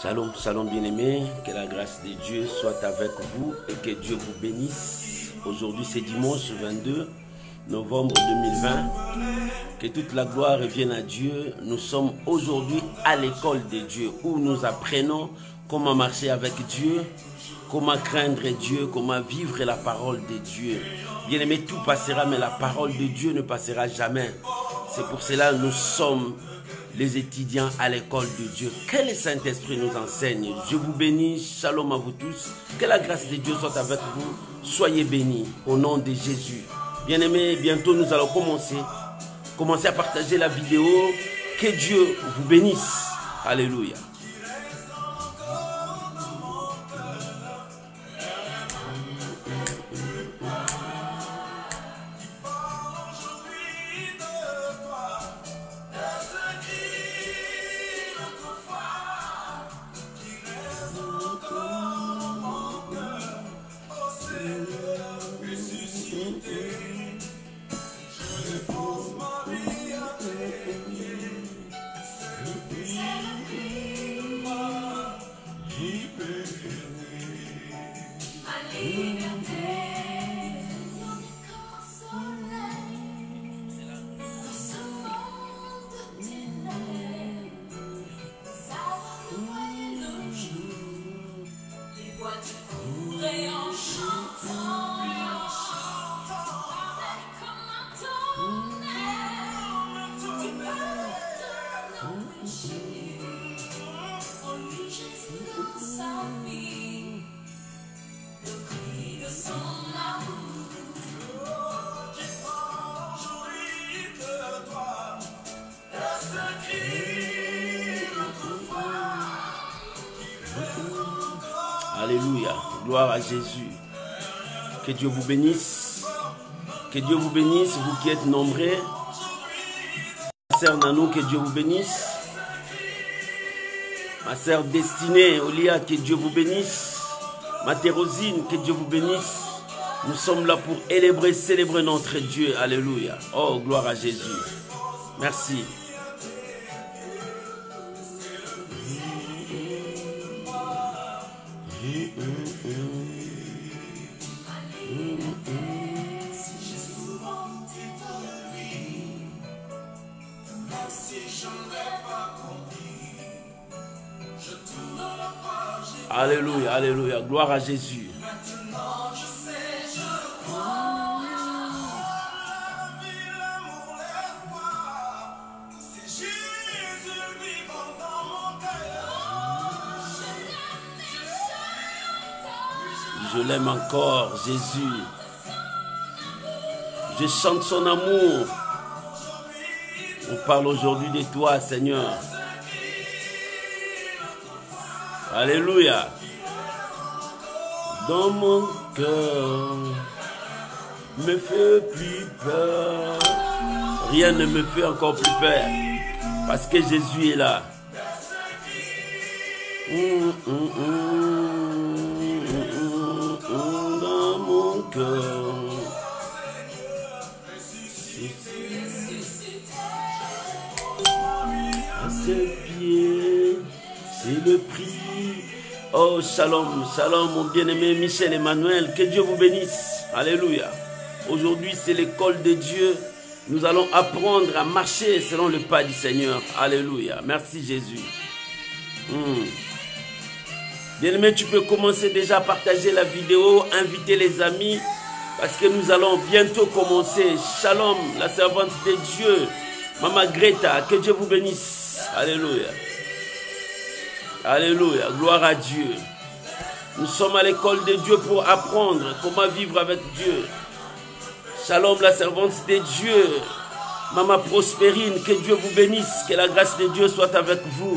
Shalom, shalom bien-aimés, que la grâce de Dieu soit avec vous et que Dieu vous bénisse. Aujourd'hui c'est dimanche 22 novembre 2020. Que toute la gloire revienne à Dieu. Nous sommes aujourd'hui à l'école de Dieu où nous apprenons comment marcher avec Dieu, comment craindre Dieu, comment vivre la parole de Dieu. Bien-aimés, tout passera mais la parole de Dieu ne passera jamais. C'est pour cela que nous sommes les étudiants à l'école de Dieu. Que le Saint-Esprit nous enseigne. Je vous bénis. Shalom à vous tous. Que la grâce de Dieu soit avec vous. Soyez bénis au nom de Jésus. Bien-aimés, bientôt nous allons commencer à partager la vidéo. Que Dieu vous bénisse. Alléluia. Alléluia, gloire à Jésus. Que Dieu vous bénisse. Que Dieu vous bénisse, vous qui êtes nombreux. Ma sœur Nanou, que Dieu vous bénisse. Ma sœur Destinée, Olia, que Dieu vous bénisse. Ma Thérosine, que Dieu vous bénisse. Nous sommes là pour célébrer notre Dieu. Alléluia. Oh, gloire à Jésus. Merci. Alléluia, alléluia, gloire à Jésus. Je l'aime encore, Jésus. Je chante son amour. On parle aujourd'hui de toi, Seigneur. Alléluia. Dans mon cœur, me fait plus peur. Rien ne me fait encore plus peur. Parce que Jésus est là. Dans mon cœur. À ses pieds, c'est le prix. Oh, shalom, shalom, mon bien-aimé Michel Emmanuel, que Dieu vous bénisse. Alléluia. Aujourd'hui, c'est l'école de Dieu. Nous allons apprendre à marcher selon le pas du Seigneur. Alléluia. Merci Jésus. Bien-aimé, tu peux commencer déjà à partager la vidéo, inviter les amis, parce que nous allons bientôt commencer. Shalom, la servante de Dieu, Maman Greta, que Dieu vous bénisse. Alléluia. Alléluia, gloire à Dieu. Nous sommes à l'école de Dieu pour apprendre comment vivre avec Dieu. Shalom, la servante de Dieu. Maman Prospérine, que Dieu vous bénisse, que la grâce de Dieu soit avec vous.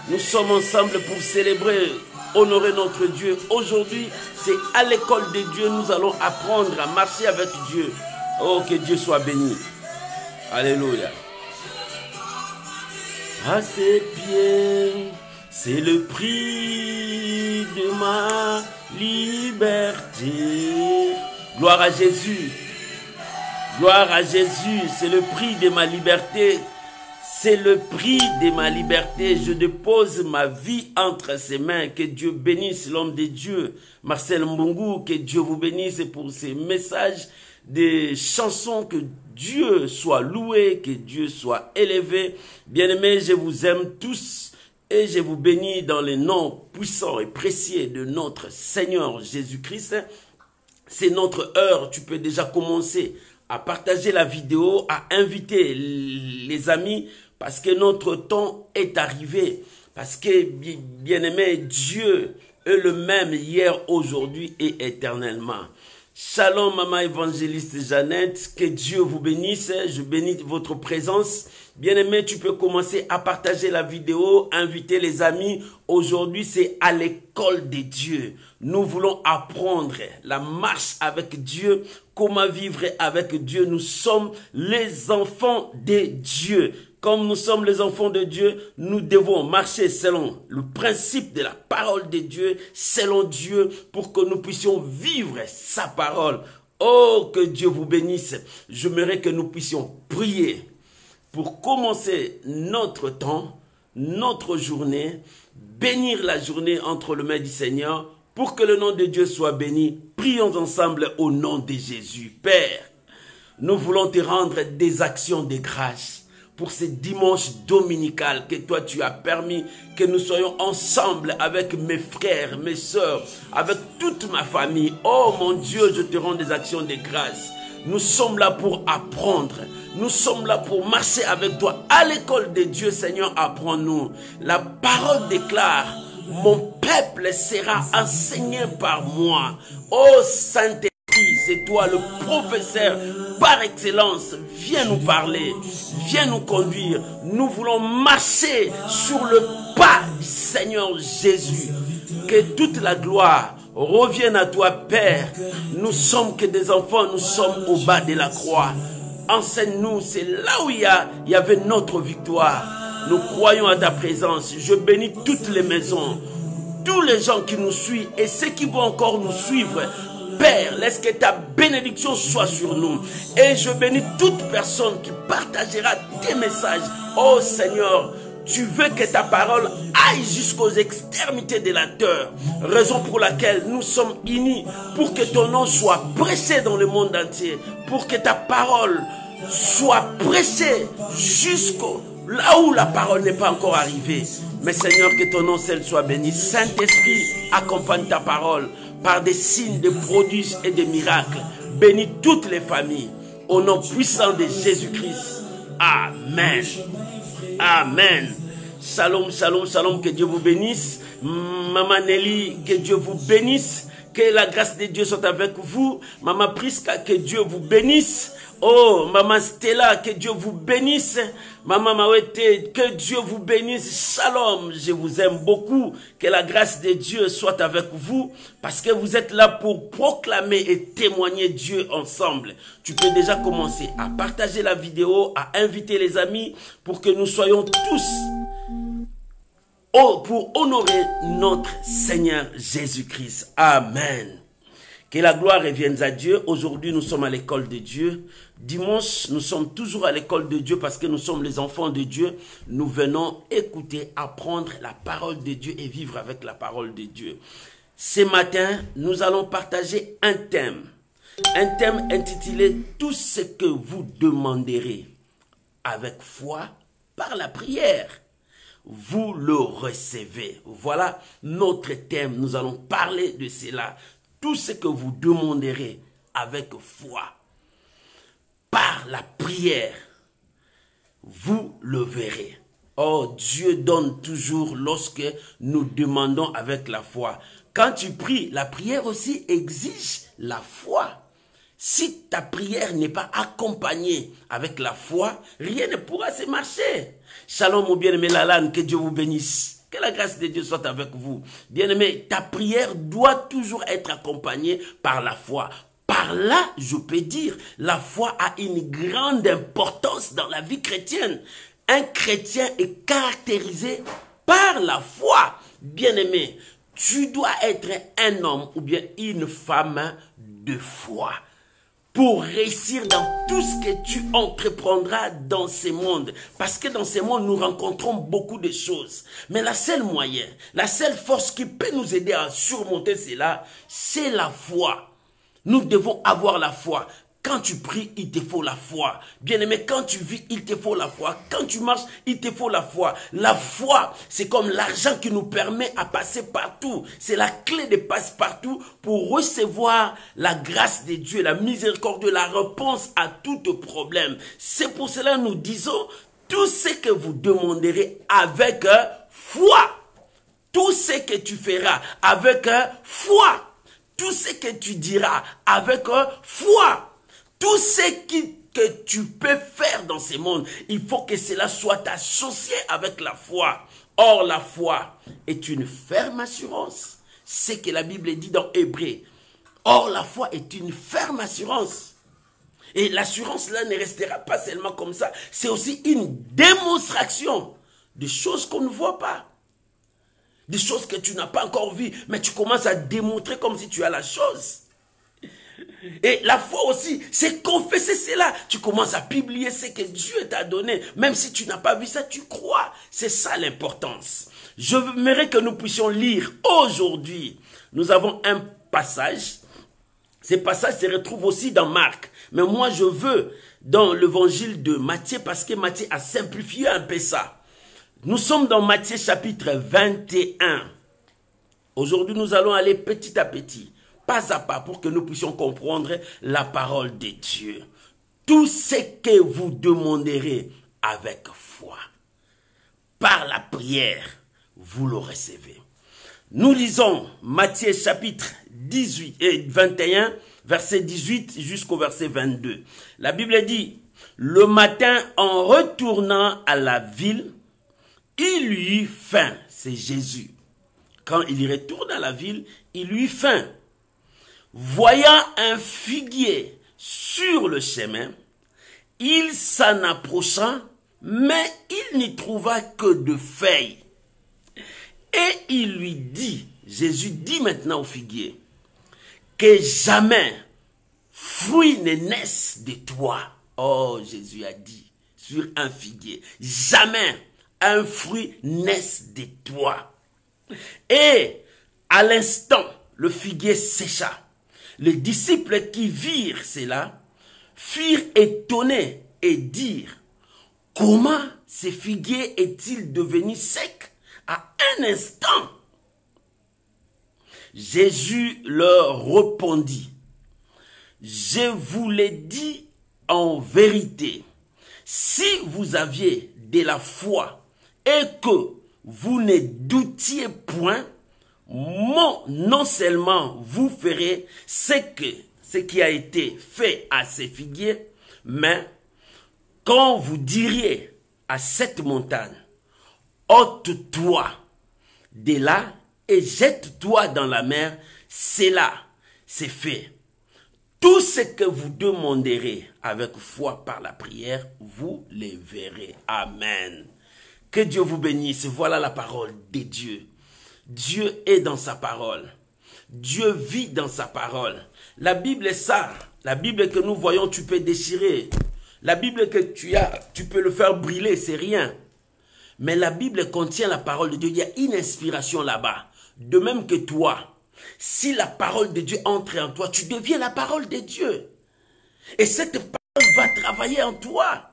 Nous sommes ensemble pour célébrer, honorer notre Dieu. Aujourd'hui, c'est à l'école de Dieu, nous allons apprendre à marcher avec Dieu. Oh, que Dieu soit béni. Alléluia. À ses pieds, c'est le prix de ma liberté. Gloire à Jésus. Gloire à Jésus. C'est le prix de ma liberté. C'est le prix de ma liberté. Je dépose ma vie entre ses mains. Que Dieu bénisse l'homme de Dieu, Marcel Mbungu. Que Dieu vous bénisse pour ces messages, des chansons. Que Dieu soit loué, que Dieu soit élevé. Bien-aimés, je vous aime tous et je vous bénis dans le nom puissant et précieux de notre Seigneur Jésus-Christ. C'est notre heure. Tu peux déjà commencer à partager la vidéo, à inviter les amis, parce que notre temps est arrivé. Parce que, bien-aimé, Dieu est le même hier, aujourd'hui et éternellement. Shalom, maman évangéliste Jeannette, que Dieu vous bénisse, je bénis votre présence. Bien-aimé, tu peux commencer à partager la vidéo, inviter les amis. Aujourd'hui, c'est à l'école de Dieu. Nous voulons apprendre la marche avec Dieu, comment vivre avec Dieu. Nous sommes les enfants de Dieu. Comme nous sommes les enfants de Dieu, nous devons marcher selon le principe de la parole de Dieu, selon Dieu, pour que nous puissions vivre sa parole. Oh, que Dieu vous bénisse. J'aimerais que nous puissions prier pour commencer notre temps, notre journée, bénir la journée entre les mains du Seigneur, pour que le nom de Dieu soit béni. Prions ensemble au nom de Jésus. Père, nous voulons te rendre des actions de grâce pour ce dimanche dominical que toi tu as permis que nous soyons ensemble avec mes frères, mes sœurs, avec toute ma famille. Oh mon Dieu, je te rends des actions de grâce. Nous sommes là pour apprendre. Nous sommes là pour marcher avec toi. À l'école de Dieu, Seigneur, apprends-nous. La parole déclare, mon peuple sera enseigné par moi. Oh Saint-Esprit, c'est toi le professeur par excellence. Viens nous parler, viens nous conduire. Nous voulons marcher sur le pas du Seigneur Jésus. Que toute la gloire revienne à toi, Père. Nous sommes que des enfants, nous sommes au bas de la croix. Enseigne-nous, c'est là où il y avait notre victoire. Nous croyons à ta présence. Je bénis toutes les maisons, tous les gens qui nous suivent et ceux qui vont encore nous suivre. Père, laisse que ta bénédiction soit sur nous. Et je bénis toute personne qui partagera tes messages. Oh Seigneur, tu veux que ta parole aille jusqu'aux extrémités de la terre. Raison pour laquelle nous sommes unis. Pour que ton nom soit prêché dans le monde entier. Pour que ta parole soit prêchée jusqu'au là où la parole n'est pas encore arrivée. Mais Seigneur, que ton nom seul soit béni. Saint-Esprit, accompagne ta parole par des signes, des prodiges et des miracles. Bénis toutes les familles. Au nom puissant de Jésus-Christ. Amen. Amen. Shalom, shalom, shalom. Que Dieu vous bénisse. Maman Nelly, que Dieu vous bénisse. Que la grâce de Dieu soit avec vous. Maman Priska, que Dieu vous bénisse. Oh, Maman Stella, que Dieu vous bénisse. Maman Mawete, que Dieu vous bénisse. Shalom, je vous aime beaucoup. Que la grâce de Dieu soit avec vous. Parce que vous êtes là pour proclamer et témoigner Dieu ensemble. Tu peux déjà commencer à partager la vidéo, à inviter les amis pour que nous soyons tous pour honorer notre Seigneur Jésus-Christ. Amen. Que la gloire revienne à Dieu. Aujourd'hui, nous sommes à l'école de Dieu. Dimanche, nous sommes toujours à l'école de Dieu parce que nous sommes les enfants de Dieu. Nous venons écouter, apprendre la parole de Dieu et vivre avec la parole de Dieu. Ce matin, nous allons partager un thème. Un thème intitulé « Tout ce que vous demanderez avec foi par la prière, vous le recevez. » Voilà notre thème. Nous allons parler de cela. Tout ce que vous demanderez avec foi, par la prière, vous le verrez. Oh, Dieu donne toujours lorsque nous demandons avec la foi. Quand tu pries, la prière aussi exige la foi. Si ta prière n'est pas accompagnée avec la foi, rien ne pourra se marcher. Shalom, mon bien-aimé Lalan, que Dieu vous bénisse. Que la grâce de Dieu soit avec vous. Bien-aimé, ta prière doit toujours être accompagnée par la foi. Par là, je peux dire, la foi a une grande importance dans la vie chrétienne. Un chrétien est caractérisé par la foi. Bien-aimé, tu dois être un homme ou bien une femme de foi. pour réussir dans tout ce que tu entreprendras dans ce monde. Parce que dans ce monde, nous rencontrons beaucoup de choses. Mais la seule moyen, la seule force qui peut nous aider à surmonter cela, c'est la foi. Nous devons avoir la foi. Quand tu pries, il te faut la foi. Bien-aimé, quand tu vis, il te faut la foi. Quand tu marches, il te faut la foi. La foi, c'est comme l'argent qui nous permet à passer partout. C'est la clé de passe-partout pour recevoir la grâce de Dieu, la miséricorde, la réponse à tout problème. C'est pour cela que nous disons, tout ce que vous demanderez avec foi. Tout ce que tu feras avec foi. Tout ce que tu diras avec foi. Tout ce que tu peux faire dans ce monde, il faut que cela soit associé avec la foi. Or, la foi est une ferme assurance. C'est ce que la Bible dit dans Hébreux. Or, la foi est une ferme assurance. Et l'assurance là ne restera pas seulement comme ça. C'est aussi une démonstration de choses qu'on ne voit pas. Des choses que tu n'as pas encore vues, mais tu commences à démontrer comme si tu as la chose. Et la foi aussi, c'est confesser cela. Tu commences à publier ce que Dieu t'a donné. Même si tu n'as pas vu ça, tu crois. C'est ça l'importance. J'aimerais que nous puissions lire aujourd'hui. Nous avons un passage. Ce passage se retrouve aussi dans Marc. Mais moi, je veux dans l'évangile de Matthieu parce que Matthieu a simplifié un peu ça. Nous sommes dans Matthieu chapitre 21. Aujourd'hui, nous allons aller petit à petit. Pas à pas pour que nous puissions comprendre la parole de Dieu. Tout ce que vous demanderez avec foi, par la prière, vous le recevez. Nous lisons Matthieu chapitre 21, verset 18 jusqu'au verset 22. La Bible dit, le matin en retournant à la ville, il lui eut faim. C'est Jésus. Quand il retourne à la ville, il lui eut faim. Voyant un figuier sur le chemin, il s'en approcha, mais il n'y trouva que de feuilles. Et il lui dit, Jésus dit maintenant au figuier, que jamais fruit ne naisse de toi. Oh, Jésus a dit sur un figuier, jamais un fruit naisse de toi. Et à l'instant, le figuier sécha. Les disciples qui virent cela furent étonnés et dirent, comment ce figuier est-il devenu sec à un instant? Jésus leur répondit, je vous l'ai dit en vérité, si vous aviez de la foi et que vous ne doutiez point, non seulement vous ferez ce qui a été fait à ces figuiers, mais quand vous diriez à cette montagne, ôte-toi de là et jette-toi dans la mer, cela c'est fait. Tout ce que vous demanderez avec foi par la prière, vous les verrez. Amen. Que Dieu vous bénisse. Voilà la parole de Dieu. Dieu est dans sa parole. Dieu vit dans sa parole. La Bible est ça. La Bible que nous voyons, tu peux déchirer. La Bible que tu as, tu peux le faire brûler, c'est rien. Mais la Bible contient la parole de Dieu. Il y a une inspiration là-bas. De même que toi, si la parole de Dieu entre en toi, tu deviens la parole de Dieu. Et cette parole va travailler en toi.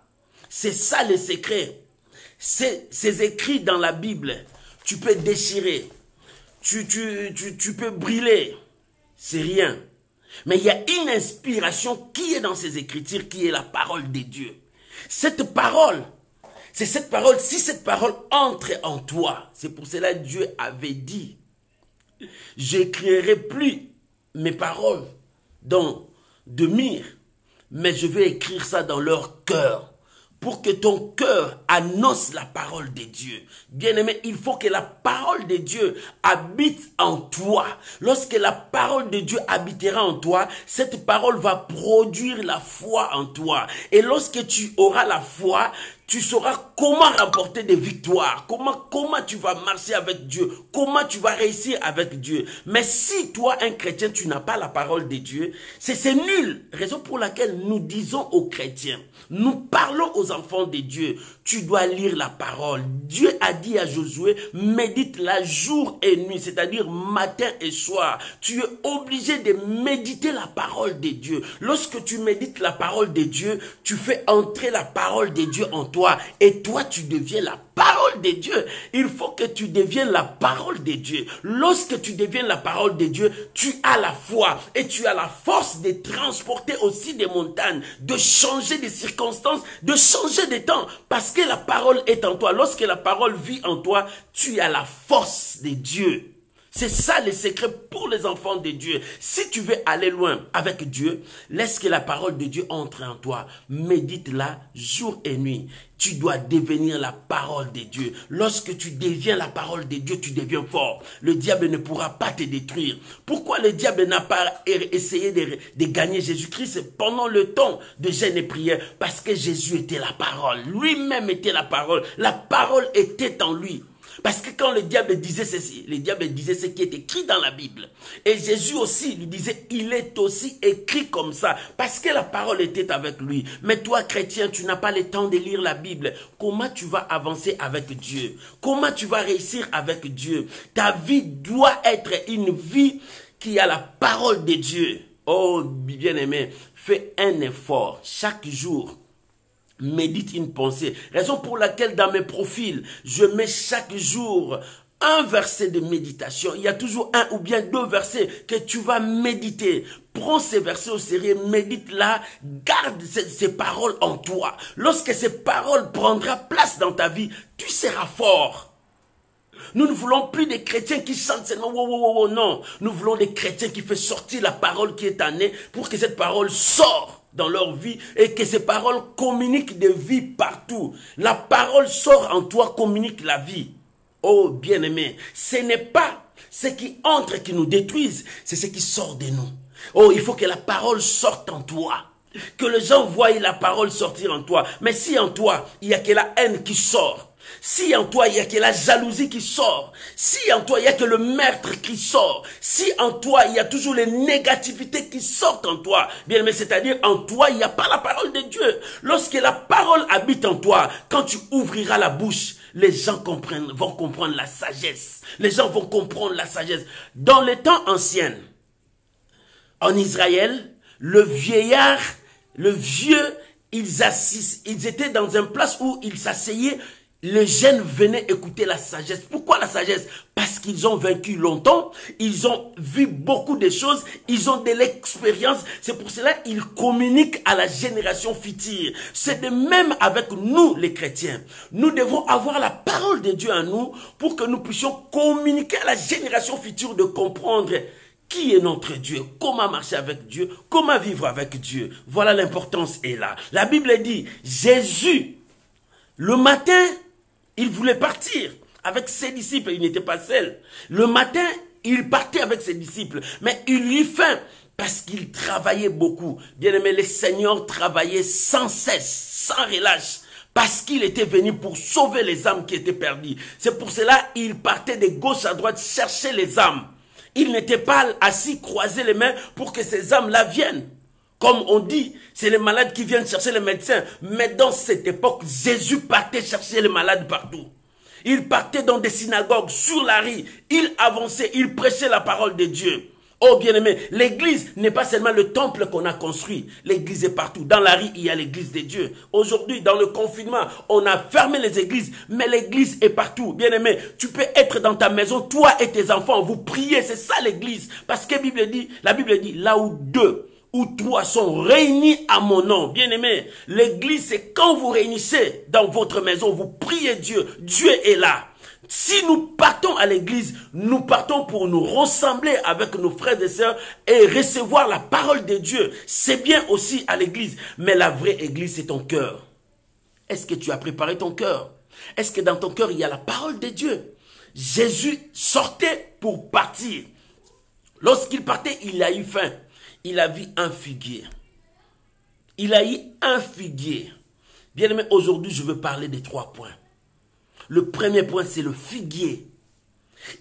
C'est ça le secret. C'est écrit dans la Bible. Tu peux déchirer. Tu peux brûler, c'est rien. Mais il y a une inspiration qui est dans ces écritures, qui est la parole de Dieu. Cette parole, c'est cette parole, si cette parole entre en toi, c'est pour cela que Dieu avait dit, j'écrirai plus mes paroles dans de mire, mais je vais écrire ça dans leur cœur. Pour que ton cœur annonce la parole de Dieu. Bien-aimé, il faut que la parole de Dieu habite en toi. Lorsque la parole de Dieu habitera en toi, cette parole va produire la foi en toi. Et lorsque tu auras la foi, tu sauras comment remporter des victoires, comment tu vas marcher avec Dieu, comment tu vas réussir avec Dieu. Mais si toi, un chrétien, tu n'as pas la parole de Dieu, c'est nul. Raison pour laquelle nous disons aux chrétiens, nous parlons aux enfants de Dieu, tu dois lire la parole. Dieu a dit à Josué, médite-la jour et nuit, c'est-à-dire matin et soir. Tu es obligé de méditer la parole de Dieu. Lorsque tu médites la parole de Dieu, tu fais entrer la parole de Dieu en toi et toi, tu deviens la parole de Dieu. Il faut que tu deviennes la parole de Dieu. Lorsque tu deviens la parole de Dieu, tu as la foi et tu as la force de transporter aussi des montagnes, de changer des circonstances, de changer des temps, parce que la parole est en toi. Lorsque la parole vit en toi, tu as la force de Dieu. C'est ça le secret pour les enfants de Dieu. Si tu veux aller loin avec Dieu, laisse que la parole de Dieu entre en toi. Médite-la jour et nuit. Tu dois devenir la parole de Dieu. Lorsque tu deviens la parole de Dieu, tu deviens fort. Le diable ne pourra pas te détruire. Pourquoi le diable n'a pas essayé de gagner Jésus-Christ pendant le temps de jeûne et prière? Parce que Jésus était la parole. Lui-même était la parole. La parole était en lui. Parce que quand le diable disait ceci, le diable disait ce qui est écrit dans la Bible. Et Jésus aussi lui disait, il est aussi écrit comme ça. Parce que la parole était avec lui. Mais toi, chrétien, tu n'as pas le temps de lire la Bible. Comment tu vas avancer avec Dieu? Comment tu vas réussir avec Dieu? Ta vie doit être une vie qui a la parole de Dieu. Oh, bien-aimé, fais un effort chaque jour. Médite une pensée. Raison pour laquelle dans mes profils, je mets chaque jour un verset de méditation. Il y a toujours un ou bien deux versets que tu vas méditer. Prends ces versets au sérieux, médite-la, garde ces paroles en toi. Lorsque ces paroles prendront place dans ta vie, tu seras fort. Nous ne voulons plus des chrétiens qui chantent seulement wow, non. Nous voulons des chrétiens qui font sortir la parole qui est en eux pour que cette parole sorte dans leur vie et que ces paroles communiquent de vie partout. La parole sort en toi, communique la vie. Oh bien-aimé, ce n'est pas ce qui entre qui nous détruisent, c'est ce qui sort de nous. Oh, il faut que la parole sorte en toi. Que les gens voient la parole sortir en toi. Mais si en toi, il n'y a que la haine qui sort, si en toi, il n'y a que la jalousie qui sort, si en toi, il n'y a que le meurtre qui sort, si en toi, il y a toujours les négativités qui sortent en toi, bien, mais c'est-à-dire en toi, il n'y a pas la parole de Dieu. Lorsque la parole habite en toi, quand tu ouvriras la bouche, les gens vont comprendre la sagesse. Les gens vont comprendre la sagesse. Dans les temps anciens, en Israël, le vieillard, le vieux, ils étaient dans une place où ils s'asseyaient. Les jeunes venaient écouter la sagesse. Pourquoi la sagesse? Parce qu'ils ont vaincu longtemps, ils ont vu beaucoup de choses, ils ont de l'expérience. C'est pour cela qu'ils communiquent à la génération future. C'est de même avec nous les chrétiens. Nous devons avoir la parole de Dieu en nous pour que nous puissions communiquer à la génération future de comprendre qui est notre Dieu, comment marcher avec Dieu, comment vivre avec Dieu. Voilà, l'importance est là. La Bible dit, Jésus, le matin, il voulait partir avec ses disciples, il n'était pas seul. Le matin, il partait avec ses disciples, mais il eut faim parce qu'il travaillait beaucoup. Bien aimé, le Seigneur travaillait sans cesse, sans relâche, parce qu'il était venu pour sauver les âmes qui étaient perdues. C'est pour cela qu'il partait de gauche à droite chercher les âmes. Il n'était pas assis, croiser les mains pour que ces âmes-là viennent. Comme on dit, c'est les malades qui viennent chercher les médecins. Mais dans cette époque, Jésus partait chercher les malades partout. Il partait dans des synagogues, sur la rue. Il avançait, il prêchait la parole de Dieu. Oh bien-aimé, l'église n'est pas seulement le temple qu'on a construit. L'église est partout. Dans la rue, il y a l'église de Dieu. Aujourd'hui, dans le confinement, on a fermé les églises, mais l'église est partout. Bien-aimé, tu peux être dans ta maison, toi et tes enfants, vous priez, c'est ça l'église. Parce que la Bible dit, là où deux ou trois sont réunis à mon nom. Bien-aimé, l'église, c'est quand vous réunissez dans votre maison, vous priez Dieu. Dieu est là. Si nous partons à l'église, nous partons pour nous rassembler avec nos frères et sœurs et recevoir la parole de Dieu. C'est bien aussi à l'église, mais la vraie église, c'est ton cœur. Est-ce que tu as préparé ton cœur? Est-ce que dans ton cœur, il y a la parole de Dieu? Jésus sortait pour partir. Lorsqu'il partait, il a eu faim. Il a vu un figuier. Il a eu un figuier. Bien-aimé, aujourd'hui, je veux parler des 3 points. Le premier point, c'est le figuier.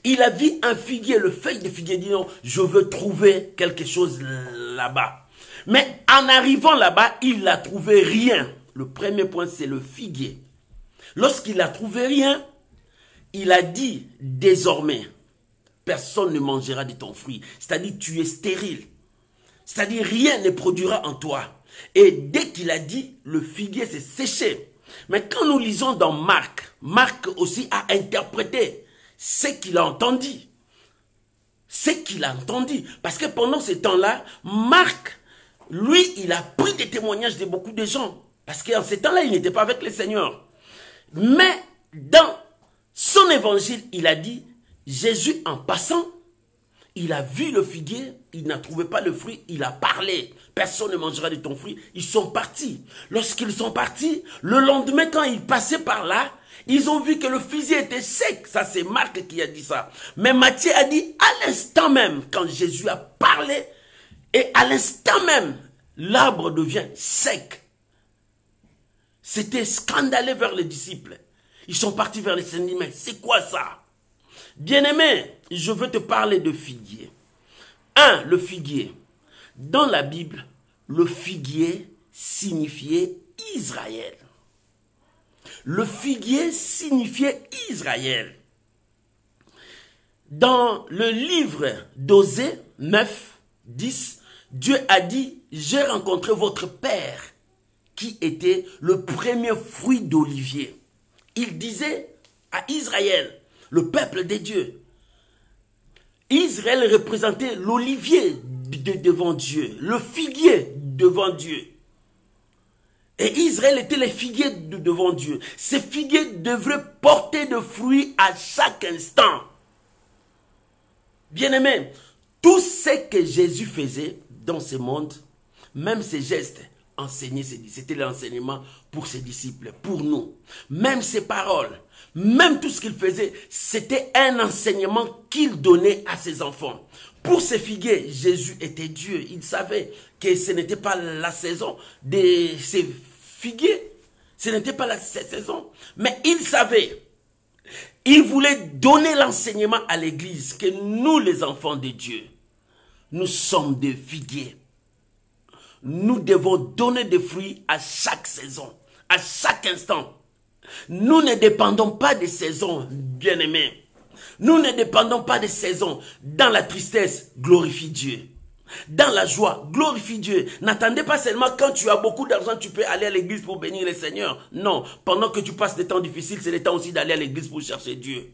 Il a vu un figuier, le feuille de figuier, dit non, je veux trouver quelque chose là-bas. Mais en arrivant là-bas, il n'a trouvé rien. Le premier point, c'est le figuier. Lorsqu'il n'a trouvé rien, il a dit désormais, personne ne mangera de ton fruit. C'est-à-dire, tu es stérile. C'est-à-dire, rien ne produira en toi. Et dès qu'il a dit, le figuier s'est séché. Mais quand nous lisons dans Marc, Marc aussi a interprété ce qu'il a entendu. Ce qu'il a entendu. Parce que pendant ce temps-là, Marc, lui, il a pris des témoignages de beaucoup de gens. Parce qu'en ce temps-là, il n'était pas avec le Seigneur. Mais dans son évangile, il a dit, Jésus en passant, il a vu le figuier, il n'a trouvé pas le fruit, il a parlé. Personne ne mangera de ton fruit. Ils sont partis. Lorsqu'ils sont partis, le lendemain, quand ils passaient par là, ils ont vu que le figuier était sec. Ça, c'est Marc qui a dit ça. Mais Matthieu a dit, à l'instant même, quand Jésus a parlé, et à l'instant même, l'arbre devient sec. C'était scandaleux vers les disciples. Ils sont partis vers les Seigneurs. Mais c'est quoi ça? Bien-aimé, je veux te parler de figuier. Le figuier. Dans la Bible, le figuier signifiait Israël. Le figuier signifiait Israël. Dans le livre d'Osée 9, 10, Dieu a dit, j'ai rencontré votre père qui était le premier fruit d'olivier. Il disait à Israël, le peuple des dieux. Israël représentait l'olivier devant Dieu, le figuier devant Dieu. Et Israël était les figuiers devant Dieu. Ces figuiers devraient porter de fruits à chaque instant. Bien-aimés, tout ce que Jésus faisait dans ce monde, même ses gestes, enseigner, c'était l'enseignement pour ses disciples, pour nous. Même ses paroles, même tout ce qu'il faisait, c'était un enseignement qu'il donnait à ses enfants. Pour ces figuiers, Jésus était Dieu. Il savait que ce n'était pas la saison de ces figuiers. Ce n'était pas la saison. Mais il savait. Il voulait donner l'enseignement à l'église que nous, les enfants de Dieu, nous sommes des figuiers. Nous devons donner des fruits à chaque saison, à chaque instant. Nous ne dépendons pas des saisons, bien-aimés. Nous ne dépendons pas des saisons. Dans la tristesse, glorifie Dieu. Dans la joie, glorifie Dieu. N'attendez pas seulement quand tu as beaucoup d'argent, tu peux aller à l'église pour bénir le Seigneur. Non, pendant que tu passes des temps difficiles, c'est le temps aussi d'aller à l'église pour chercher Dieu.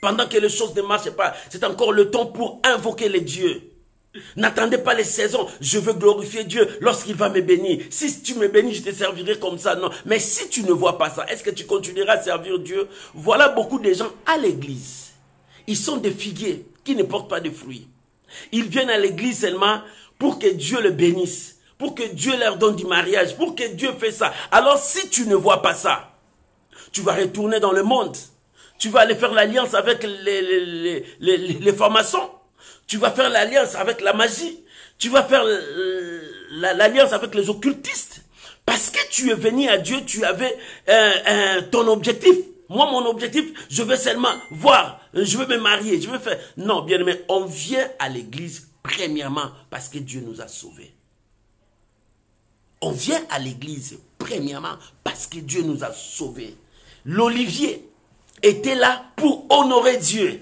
Pendant que les choses ne marchent pas, c'est encore le temps pour invoquer les dieux. N'attendez pas les saisons. Je veux glorifier Dieu lorsqu'il va me bénir. Si tu me bénis, je te servirai comme ça. Non. Mais si tu ne vois pas ça, est-ce que tu continueras à servir Dieu? Voilà beaucoup de gens à l'église. Ils sont des figuiers qui ne portent pas de fruits. Ils viennent à l'église seulement pour que Dieu les bénisse. Pour que Dieu leur donne du mariage. Pour que Dieu fasse ça. Alors si tu ne vois pas ça, tu vas retourner dans le monde. Tu vas aller faire l'alliance avec les francs-maçons. Tu vas faire l'alliance avec la magie. Tu vas faire l'alliance avec les occultistes. Parce que tu es venu à Dieu, tu avais ton objectif. Moi, mon objectif, je veux seulement voir, je veux me marier, je veux faire... Non, bien aimé, on vient à l'église premièrement parce que Dieu nous a sauvés. On vient à l'église premièrement parce que Dieu nous a sauvés. L'olivier était là pour honorer Dieu.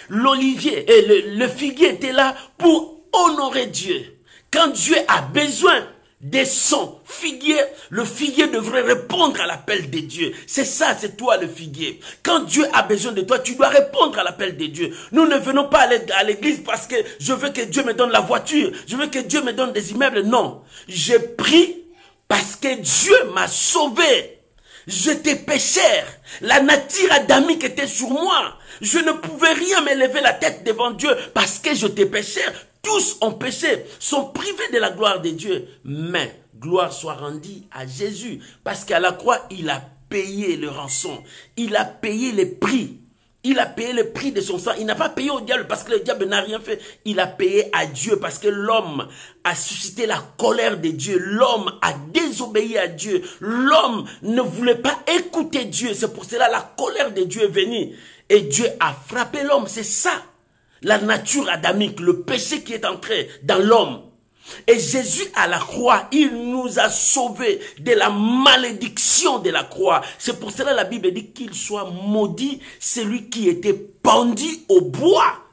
L'olivier et le figuier était là pour honorer Dieu. Quand Dieu a besoin de son figuier, le figuier devrait répondre à l'appel de Dieu. C'est ça, c'est toi le figuier. Quand Dieu a besoin de toi, tu dois répondre à l'appel de Dieu. Nous ne venons pas à l'église parce que je veux que Dieu me donne la voiture, je veux que Dieu me donne des immeubles. Non, je prie parce que Dieu m'a sauvé. J'étais pécheur. La nature adamique était sur moi. Je ne pouvais rien me lever la tête devant Dieu parce que j'étais pécheur. Tous ont péché, sont privés de la gloire de Dieu. Mais gloire soit rendue à Jésus. Parce qu'à la croix, il a payé le rançon. Il a payé les prix Il a payé le prix de son sang. Il n'a pas payé au diable parce que le diable n'a rien fait. Il a payé à Dieu parce que l'homme a suscité la colère de Dieu. L'homme a désobéi à Dieu. L'homme ne voulait pas écouter Dieu. C'est pour cela que la colère de Dieu est venue. Et Dieu a frappé l'homme. C'est ça, la nature adamique, le péché qui est entré dans l'homme. Et Jésus à la croix, il nous a sauvés de la malédiction de la croix. C'est pour cela que la Bible dit qu'il soit maudit celui qui était pendu au bois.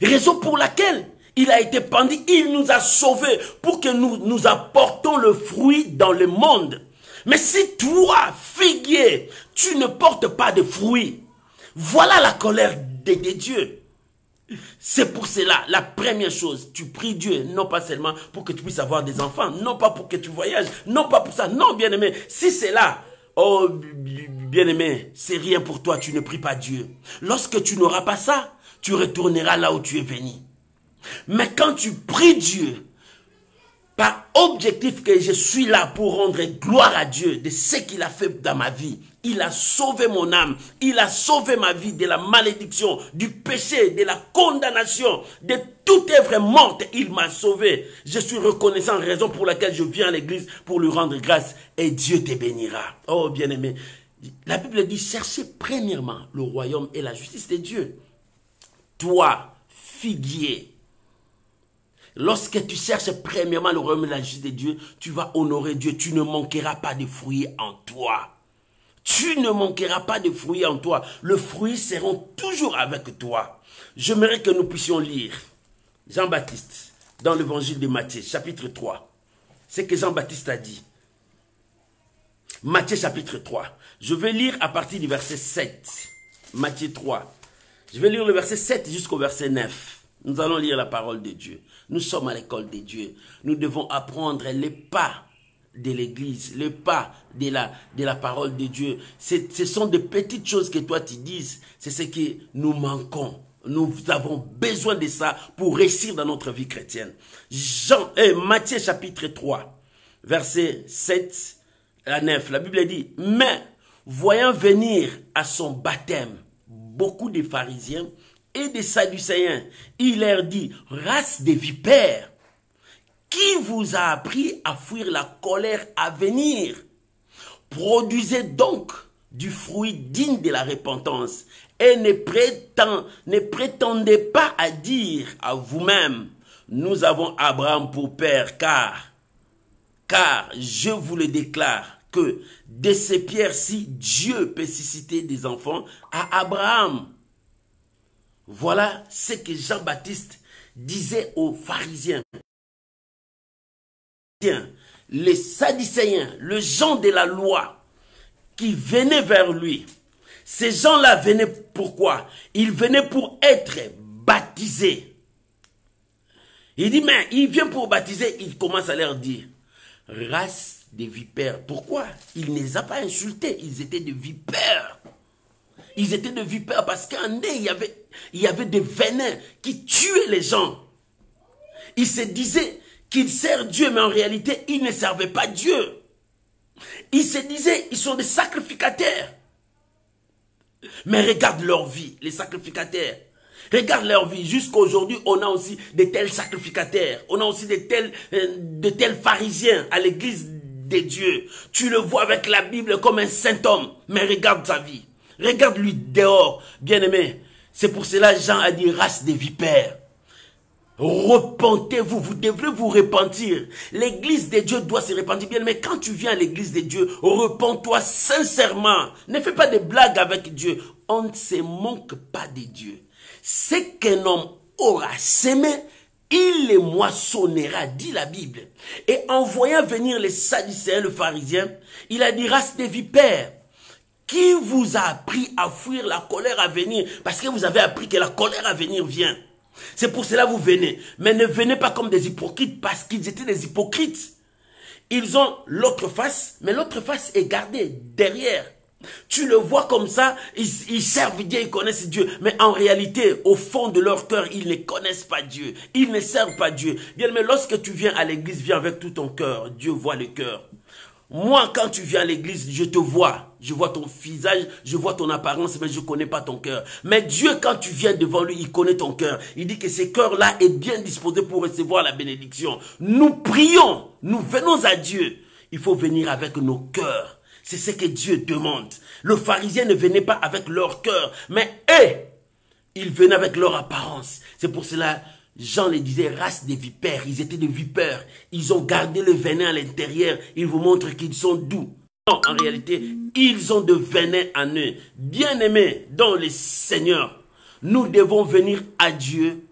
Raison pour laquelle il a été pendu, il nous a sauvés pour que nous apportons le fruit dans le monde. Mais si toi, figuier, tu ne portes pas de fruits, voilà la colère de Dieu. C'est pour cela, la première chose, tu pries Dieu, non pas seulement pour que tu puisses avoir des enfants, non pas pour que tu voyages, non pas pour ça, non bien-aimé, si c'est là, oh bien-aimé, c'est rien pour toi, tu ne pries pas Dieu. Lorsque tu n'auras pas ça, tu retourneras là où tu es venu. Mais quand tu pries Dieu, par objectif que je suis là pour rendre gloire à Dieu de ce qu'il a fait dans ma vie. Il a sauvé mon âme. Il a sauvé ma vie de la malédiction, du péché, de la condamnation, de toute œuvre morte. Il m'a sauvé. Je suis reconnaissant, raison pour laquelle je viens à l'église pour lui rendre grâce. Et Dieu te bénira. Oh bien-aimé, la Bible dit, cherchez premièrement le royaume et la justice de Dieu. Toi, figuier, lorsque tu cherches premièrement le royaume et la justice de Dieu, tu vas honorer Dieu. Tu ne manqueras pas de fruits en toi. Tu ne manqueras pas de fruits en toi. Les fruits seront toujours avec toi. J'aimerais que nous puissions lire Jean-Baptiste dans l'évangile de Matthieu, chapitre 3. C'est ce que Jean-Baptiste a dit. Matthieu chapitre 3. Je vais lire à partir du verset 7. Matthieu 3. Je vais lire le verset 7 jusqu'au verset 9. Nous allons lire la parole de Dieu. Nous sommes à l'école de Dieu. Nous devons apprendre les pas de l'église, les pas de la parole de Dieu. Ce sont des petites choses que toi tu dises. C'est ce que nous manquons. Nous avons besoin de ça pour réussir dans notre vie chrétienne. Matthieu chapitre 3, verset 7 à 9. La Bible dit, mais voyant venir à son baptême beaucoup de pharisiens et des Sadducéens, il leur dit, race de vipères, qui vous a appris à fuir la colère à venir? Produisez donc du fruit digne de la repentance et ne prétendez pas à dire à vous-même, nous avons Abraham pour père, car je vous le déclare que de ces pierres-ci, Dieu peut susciter des enfants à Abraham. Voilà ce que Jean-Baptiste disait aux pharisiens. Les Sadducéens, les gens de la loi qui venaient vers lui. Ces gens-là venaient pourquoi? Ils venaient pour être baptisés. Il dit, mais il vient pour baptiser, il commence à leur dire, race des vipères. Pourquoi? Il ne les a pas insultés, ils étaient des vipères. Ils étaient des vipères parce qu'en eux, il y avait des venins qui tuaient les gens. Ils se disaient qu'ils servent Dieu, mais en réalité, ils ne servaient pas Dieu. Ils se disaient, ils sont des sacrificataires. Mais regarde leur vie, les sacrificataires. Regarde leur vie. Jusqu'à aujourd'hui, on a aussi de tels sacrificataires. On a aussi de tels pharisiens à l'église de Dieu. Tu le vois avec la Bible comme un saint homme. Mais regarde sa vie. Regarde-lui dehors, bien-aimé. C'est pour cela Jean a dit race des vipères. Repentez-vous, vous devrez vous repentir. L'église de Dieu doit se repentir. Bien, mais quand tu viens à l'église de Dieu, repens-toi sincèrement. Ne fais pas de blagues avec Dieu. On ne se manque pas de Dieu. Ce qu'un homme aura semé, il les moissonnera, dit la Bible. Et en voyant venir les Sadducéens, le pharisien, il a dit race des vipères. Qui vous a appris à fuir la colère à venir? Parce que vous avez appris que la colère à venir vient. C'est pour cela que vous venez. Mais ne venez pas comme des hypocrites parce qu'ils étaient des hypocrites. Ils ont l'autre face, mais l'autre face est gardée derrière. Tu le vois comme ça, ils servent Dieu, ils connaissent Dieu. Mais en réalité, au fond de leur cœur, ils ne connaissent pas Dieu. Ils ne servent pas Dieu. Bien, mais lorsque tu viens à l'église, viens avec tout ton cœur. Dieu voit le cœur. Moi, quand tu viens à l'église, je te vois. je vois ton visage, je vois ton apparence, mais je ne connais pas ton cœur. Mais Dieu, quand tu viens devant lui, il connaît ton cœur. Il dit que ce cœur-là est bien disposé pour recevoir la bénédiction. Nous prions, nous venons à Dieu. Il faut venir avec nos cœurs. C'est ce que Dieu demande. Le pharisien ne venait pas avec leur cœur, mais eux, ils venaient avec leur apparence. C'est pour cela Jean les disait race des vipères. Ils étaient des vipères. Ils ont gardé le venin à l'intérieur. Ils vous montrent qu'ils sont doux. Non, en réalité, ils ont de venin en eux. Bien-aimés dans le Seigneur, nous devons venir à Dieu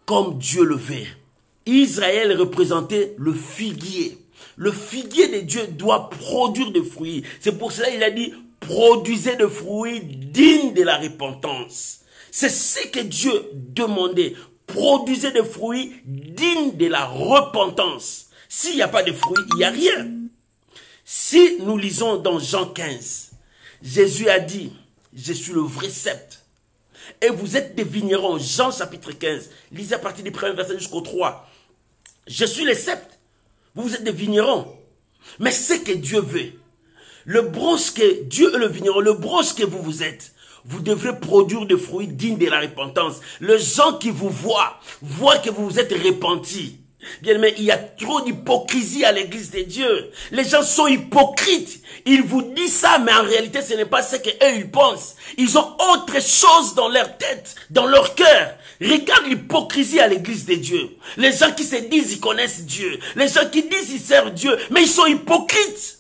comme Dieu le veut. Israël représentait le figuier. Le figuier de Dieu doit produire des fruits. C'est pour cela qu'il a dit, produisez des fruits dignes de la repentance. C'est ce que Dieu demandait. Produisez des fruits dignes de la repentance. S'il n'y a pas de fruits, il n'y a rien. Si nous lisons dans Jean 15, Jésus a dit, je suis le vrai cep. Et vous êtes des vignerons. Jean chapitre 15, lisez à partir du premier verset jusqu'au 3. Je suis le cep. Vous êtes des vignerons. Mais ce que Dieu veut, le branche que Dieu est le vigneron, le branche que vous êtes, vous devrez produire des fruits dignes de la repentance. Les gens qui vous voient que vous vous êtes repentis. Bien, mais il y a trop d'hypocrisie à l'église de Dieu. Les gens sont hypocrites. Ils vous disent ça, mais en réalité, ce n'est pas ce qu'eux ils pensent. Ils ont autre chose dans leur tête, dans leur cœur. Regarde l'hypocrisie à l'église de Dieu. Les gens qui se disent ils connaissent Dieu. Les gens qui disent ils servent Dieu, mais ils sont hypocrites.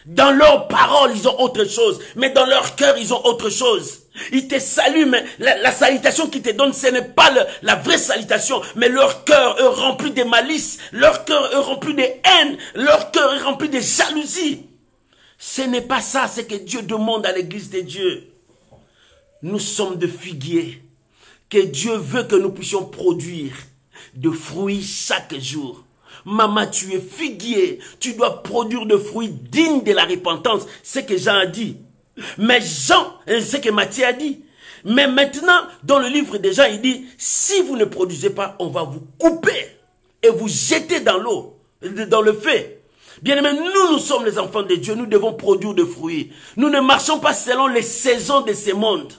Dans leurs paroles, ils ont autre chose. Mais dans leur cœur, ils ont autre chose. Ils te saluent, mais la salutation qu'ils te donnent, ce n'est pas la vraie salutation. Mais leur cœur est rempli de malice. Leur cœur est rempli de haine. Leur cœur est rempli de jalousie. Ce n'est pas ça, ce que Dieu demande à l'église de Dieu. Nous sommes de figuiers. Que Dieu veut que nous puissions produire de fruits chaque jour. Maman, tu es figuier, tu dois produire de fruits dignes de la repentance. C'est ce que Jean a dit. Mais Jean, c'est ce que Matthieu a dit. Mais maintenant, dans le livre de Jean, il dit, si vous ne produisez pas, on va vous couper et vous jeter dans l'eau, dans le feu. Bien aimé, nous sommes les enfants de Dieu, nous devons produire de fruits. Nous ne marchons pas selon les saisons de ce monde.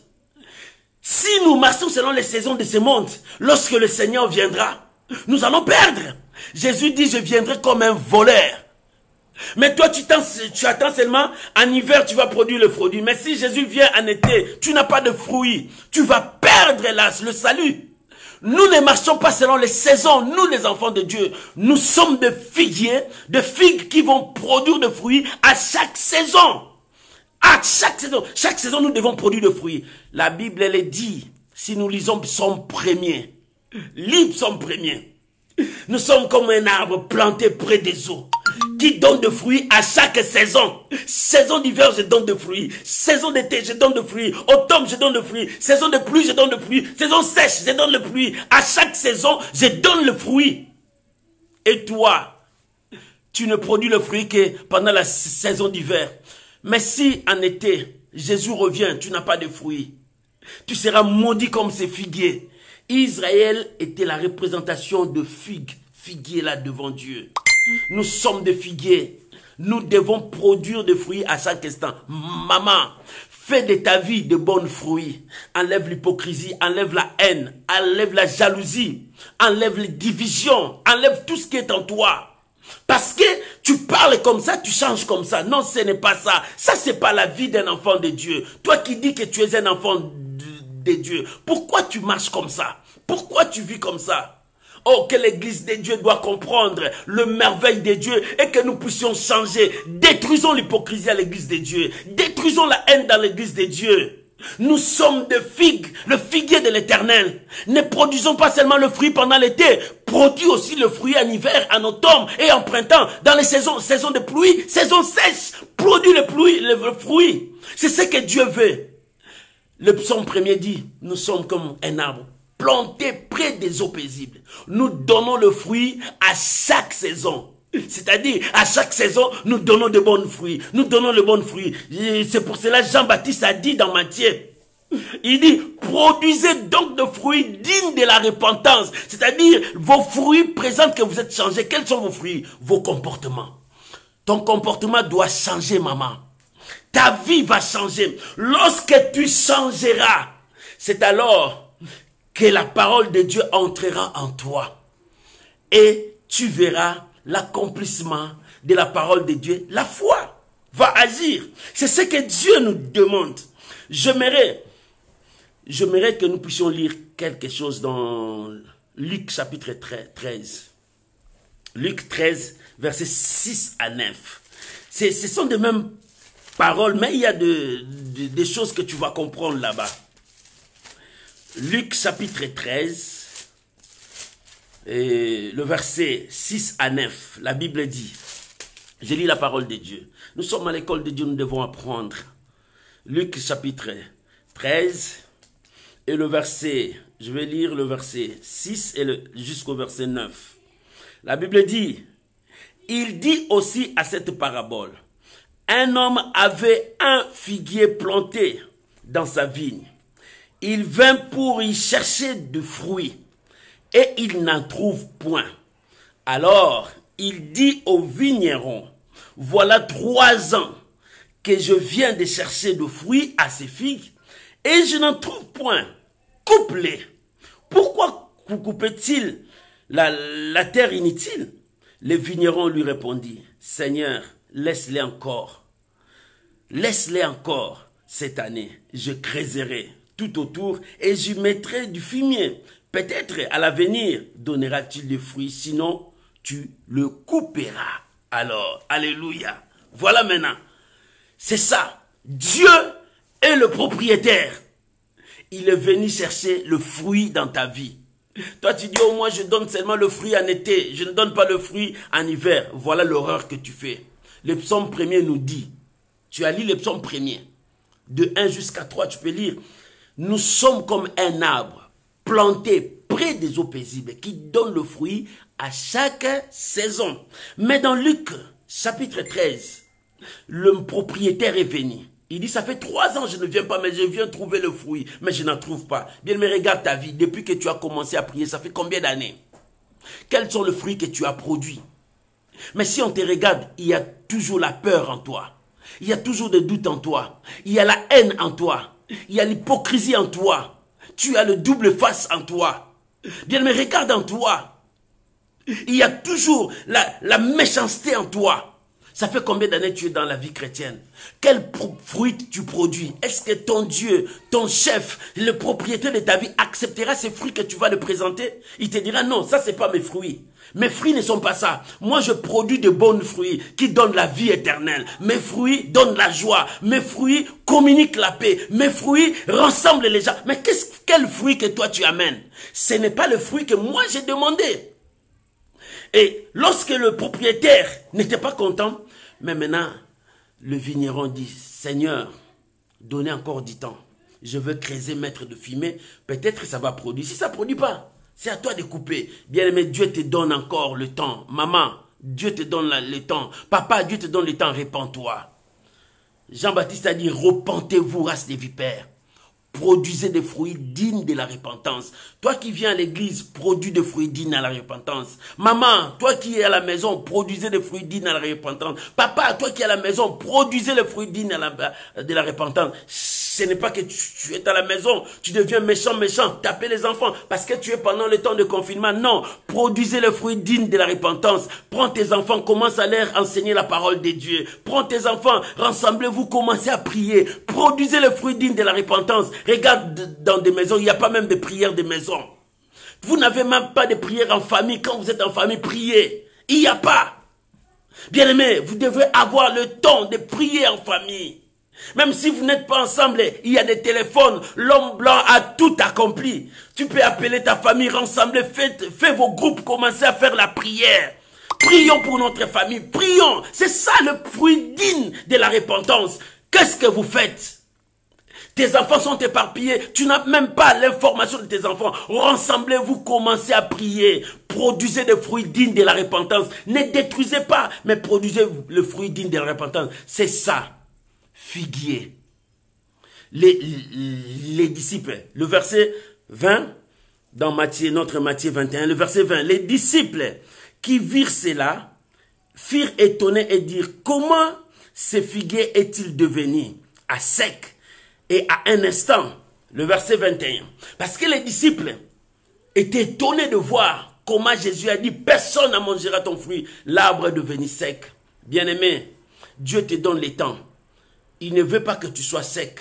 Si nous marchons selon les saisons de ce monde, lorsque le Seigneur viendra, nous allons perdre. Jésus dit, je viendrai comme un voleur. Mais toi, tu attends seulement, en hiver, tu vas produire le fruit. Mais si Jésus vient en été, tu n'as pas de fruits. Tu vas perdre le salut. Nous ne marchons pas selon les saisons, nous les enfants de Dieu. Nous sommes des figuiers, des figues qui vont produire des fruits à chaque saison. À chaque saison, nous devons produire des fruits. La Bible, elle dit, si nous lisons Psaume 1er, lis Psaume 1er. Nous sommes comme un arbre planté près des eaux, qui donne de fruits à chaque saison. Saison d'hiver, je donne de fruits. Saison d'été, je donne de fruits. Automne, je donne de fruits. Saison de pluie, je donne de pluie. Saison sèche, je donne de pluie. À chaque saison, je donne le fruit. Et toi, tu ne produis le fruit que pendant la saison d'hiver. Mais si en été, Jésus revient, tu n'as pas de fruits. Tu seras maudit comme ces figuiers. Israël était la représentation de figuier là devant Dieu. Nous sommes des figuiers. Nous devons produire des fruits à chaque instant. Maman, fais de ta vie de bons fruits. Enlève l'hypocrisie, enlève la haine, enlève la jalousie, enlève les divisions, enlève tout ce qui est en toi. Parce que tu parles comme ça, tu changes comme ça. Non, ce n'est pas ça. Ça, ce n'est pas la vie d'un enfant de Dieu. Toi qui dis que tu es un enfant de Dieu, pourquoi tu marches comme ça? Pourquoi tu vis comme ça? Oh, que l'église de Dieu doit comprendre le merveille de Dieu et que nous puissions changer. Détruisons l'hypocrisie à l'église de Dieu. Détruisons la haine dans l'église de Dieu. Nous sommes des figues, le figuier de l'Éternel. Ne produisons pas seulement le fruit pendant l'été, produis aussi le fruit en hiver, en automne et en printemps, dans les saisons de pluie, saison sèche, produis le fruit. C'est ce que Dieu veut. Le psaume 1er dit, nous sommes comme un arbre planté près des eaux paisibles. Nous donnons le fruit à chaque saison. C'est-à-dire, à chaque saison, nous donnons de bons fruits. Nous donnons le bon fruit. C'est pour cela que Jean-Baptiste a dit dans Matthieu, il dit, produisez donc de fruits dignes de la repentance. C'est-à-dire, vos fruits présentent que vous êtes changés. Quels sont vos fruits? Vos comportements. Ton comportement doit changer, maman. Ta vie va changer. Lorsque tu changeras, c'est alors que la parole de Dieu entrera en toi. Et tu verras l'accomplissement de la parole de Dieu. La foi va agir. C'est ce que Dieu nous demande. J'aimerais que nous puissions lire quelque chose dans Luc chapitre 13. Luc 13, versets 6 à 9. Ce sont des mêmes paroles, mais il y a des choses que tu vas comprendre là-bas. Luc chapitre 13, et le verset 6 à 9, la Bible dit, je lis la parole de Dieu. Nous sommes à l'école de Dieu, nous devons apprendre. Luc chapitre 13, et le verset, je vais lire le verset 6 jusqu'au verset 9. La Bible dit, il dit aussi à cette parabole, un homme avait un figuier planté dans sa vigne. Il vint pour y chercher de fruits et il n'en trouve point. Alors il dit au vigneron, voilà 3 ans que je viens de chercher de fruits à ces figues et je n'en trouve point. Coupe-les. Pourquoi coupait-il la terre inutile? Le vigneron lui répondit, Seigneur, laisse-les encore. Laisse-les encore cette année. Je creuserai tout autour et j'y mettrai du fumier. Peut-être à l'avenir donnera-t-il des fruits, sinon tu le couperas. Alors, alléluia. Voilà maintenant. C'est ça. Dieu est le propriétaire. Il est venu chercher le fruit dans ta vie. Toi, tu dis, oh, moi, je donne seulement le fruit en été. Je ne donne pas le fruit en hiver. Voilà l'horreur que tu fais. Le psaume 1er nous dit, tu as lu le psaume 1er, de 1 jusqu'à 3, tu peux lire. Nous sommes comme un arbre planté près des eaux paisibles qui donne le fruit à chaque saison. Mais dans Luc, chapitre 13, le propriétaire est venu. Il dit, ça fait 3 ans, je ne viens pas, mais je viens trouver le fruit, mais je n'en trouve pas. Bien, mais regarde ta vie, depuis que tu as commencé à prier, ça fait combien d'années? Quels sont les fruits que tu as produits? Mais si on te regarde, il y a toujours la peur en toi. Il y a toujours des doutes en toi. Il y a la haine en toi. Il y a l'hypocrisie en toi. Tu as le double face en toi. Bien, mais regarde en toi. Il y a toujours la méchanceté en toi. Ça fait combien d'années tu es dans la vie chrétienne? Quel fruit tu produis? Est-ce que ton Dieu, ton chef, le propriétaire de ta vie acceptera ces fruits que tu vas le présenter? Il te dira non, ça c'est pas mes fruits. Mes fruits ne sont pas ça. Moi je produis de bons fruits qui donnent la vie éternelle. Mes fruits donnent la joie. Mes fruits communiquent la paix. Mes fruits rassemblent les gens. Mais quel fruit que toi tu amènes? Ce n'est pas le fruit que moi j'ai demandé. Et lorsque le propriétaire n'était pas content, mais maintenant, le vigneron dit, Seigneur, donnez encore du temps. Je veux creuser, mettre de fumier. Peut-être ça va produire. Si ça ne produit pas, c'est à toi de couper. Bien-aimé, Dieu te donne encore le temps. Maman, Dieu te donne le temps. Papa, Dieu te donne le temps. Répands-toi. Jean-Baptiste a dit, repentez-vous, race des vipères. Produisez des fruits dignes de la repentance. Toi qui viens à l'église, produis des fruits dignes à la repentance. Maman, toi qui es à la maison, produisez des fruits dignes à la repentance. Papa, toi qui es à la maison, produisez les fruits dignes de la repentance. Ce n'est pas que tu es à la maison, tu deviens méchant, taper les enfants parce que tu es pendant le temps de confinement. Non, produisez les fruits dignes de la repentance. Prends tes enfants, commence à leur enseigner la parole de Dieu. Prends tes enfants, rassemblez-vous, commencez à prier. Produisez les fruits dignes de la repentance. Regarde dans des maisons, il n'y a pas même de prières de maison. Vous n'avez même pas de prières en famille. Quand vous êtes en famille, priez. Il n'y a pas. Bien-aimés, vous devez avoir le temps de prier en famille. Même si vous n'êtes pas ensemble, il y a des téléphones. L'homme blanc a tout accompli. Tu peux appeler ta famille, rassembler, faites vos groupes, commencez à faire la prière. Prions pour notre famille, prions. C'est ça le fruit digne de la repentance. Qu'est-ce que vous faites? Tes enfants sont éparpillés, tu n'as même pas l'information de tes enfants. Rassemblez-vous, commencez à prier. Produisez des fruits dignes de la repentance. Ne détruisez pas, mais produisez le fruit digne de la repentance. C'est ça. Figuier. Les disciples, le verset 20, dans Matthieu, notre Matthieu 21, le verset 20, les disciples qui virent cela, firent étonner et dirent, comment ce figuier est-il devenu à sec et à un instant? Le verset 21. Parce que les disciples étaient étonnés de voir comment Jésus a dit, personne ne mangera ton fruit. L'arbre est devenu sec. Bien-aimé, Dieu te donne les temps. Il ne veut pas que tu sois sec.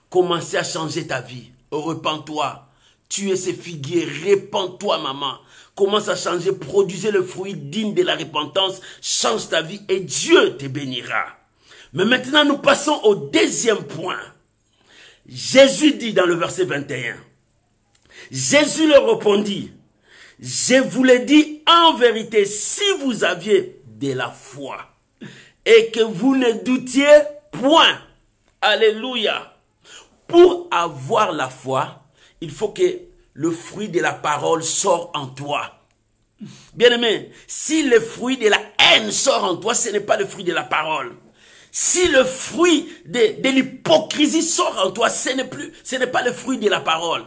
Commencez à changer ta vie. Repends-toi. Tu es ce figuier. Répands-toi, maman. Commence à changer. Produisez le fruit digne de la repentance. Change ta vie et Dieu te bénira. Mais maintenant, nous passons au deuxième point. Jésus dit dans le verset 21. Jésus leur répondit. Je vous l'ai dit en vérité, si vous aviez de la foi et que vous ne doutiez point. Alléluia. Pour avoir la foi, il faut que le fruit de la parole sorte en toi. Bien-aimé, si le fruit de la haine sort en toi, ce n'est pas le fruit de la parole. Si le fruit de l'hypocrisie sort en toi, ce n'est pas le fruit de la parole.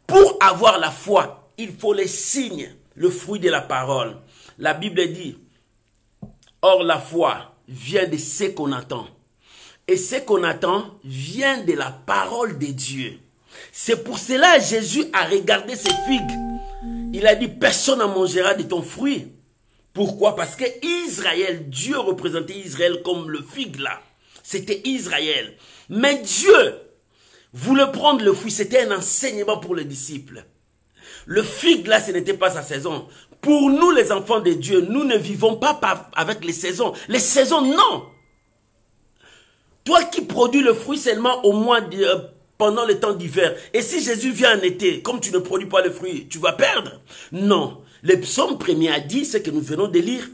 Pour avoir la foi, il faut les signes, le fruit de la parole. La Bible dit, or la foi vient de ce qu'on attend. Et ce qu'on attend vient de la parole de Dieu. C'est pour cela que Jésus a regardé ses figues. Il a dit, personne ne mangera de ton fruit. Pourquoi? Parce que Israël, Dieu représentait Israël comme le figue là. C'était Israël. Mais Dieu voulait prendre le fruit. C'était un enseignement pour les disciples. Le figue là, ce n'était pas sa saison. Pour nous, les enfants de Dieu, nous ne vivons pas avec les saisons. Les saisons, non. Toi qui produis le fruit seulement au mois pendant le temps d'hiver. Et si Jésus vient en été, comme tu ne produis pas le fruit, tu vas perdre? Non. Le psaume premier a dit ce que nous venons de lire.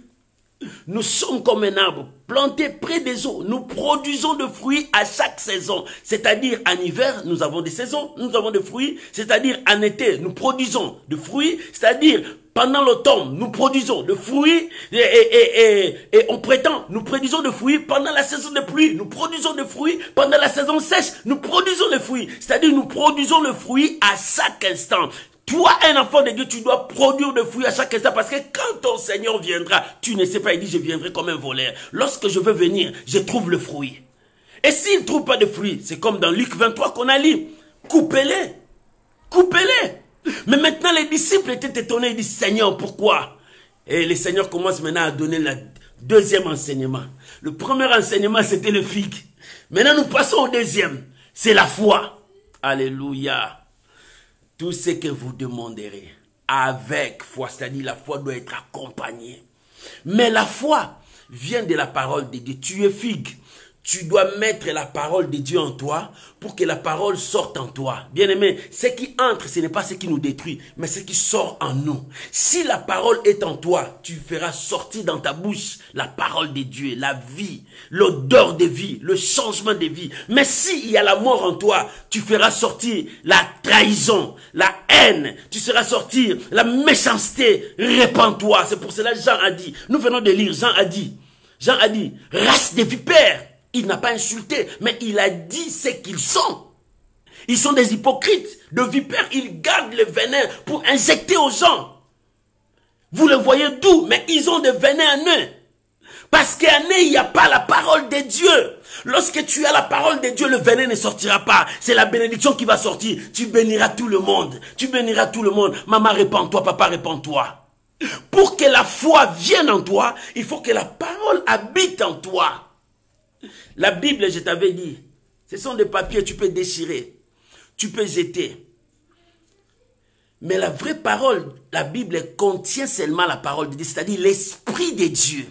Nous sommes comme un arbre planté près des eaux. Nous produisons de fruits à chaque saison. C'est-à-dire en hiver, nous avons des saisons, nous avons des fruits. C'est-à-dire en été, nous produisons de fruits. C'est-à-dire pendant l'automne, nous produisons de fruits. Et on prétend, nous produisons de fruits pendant la saison de pluie. Nous produisons de fruits pendant la saison sèche. Nous produisons de fruits. C'est-à-dire nous produisons le fruit à chaque instant. Toi, un enfant de Dieu, tu dois produire de fruits à chaque instant parce que quand ton Seigneur viendra, tu ne sais pas, il dit, je viendrai comme un voleur. Lorsque je veux venir, je trouve le fruit. Et s'il ne trouve pas de fruits, c'est comme dans Luc 23 qu'on a lu. Coupez-les. Coupez-les. Mais maintenant, les disciples étaient étonnés. Ils disent, Seigneur, pourquoi? Et le Seigneur commence maintenant à donner le deuxième enseignement. Le premier enseignement, c'était le figue. Maintenant, nous passons au deuxième. C'est la foi. Alléluia. Tout ce que vous demanderez avec foi, c'est-à-dire la foi doit être accompagnée. Mais la foi vient de la parole de Dieu. Tu es figue. Tu dois mettre la parole de Dieu en toi pour que la parole sorte en toi. Bien-aimé, ce qui entre, ce n'est pas ce qui nous détruit, mais ce qui sort en nous. Si la parole est en toi, tu feras sortir dans ta bouche la parole de Dieu, la vie, l'odeur de vie, le changement de vie. Mais s'il y a la mort en toi, tu feras sortir la trahison, la haine, tu feras sortir la méchanceté. Répands-toi. C'est pour cela que Jean a dit, nous venons de lire, Jean a dit, race de vipères. Il n'a pas insulté, mais il a dit ce qu'ils sont. Ils sont des hypocrites, de vipères. Ils gardent le venin pour injecter aux gens. Vous le voyez d'où? Mais ils ont des venins en eux. Parce qu'en eux, il n'y a pas la parole de Dieu. Lorsque tu as la parole de Dieu, le venin ne sortira pas. C'est la bénédiction qui va sortir. Tu béniras tout le monde. Tu béniras tout le monde. Maman, répands-toi. Papa, répands-toi. Pour que la foi vienne en toi, il faut que la parole habite en toi. La Bible, je t'avais dit, ce sont des papiers, tu peux déchirer, tu peux jeter. Mais la vraie parole, la Bible contient seulement la parole de Dieu, c'est-à-dire l'Esprit de Dieu.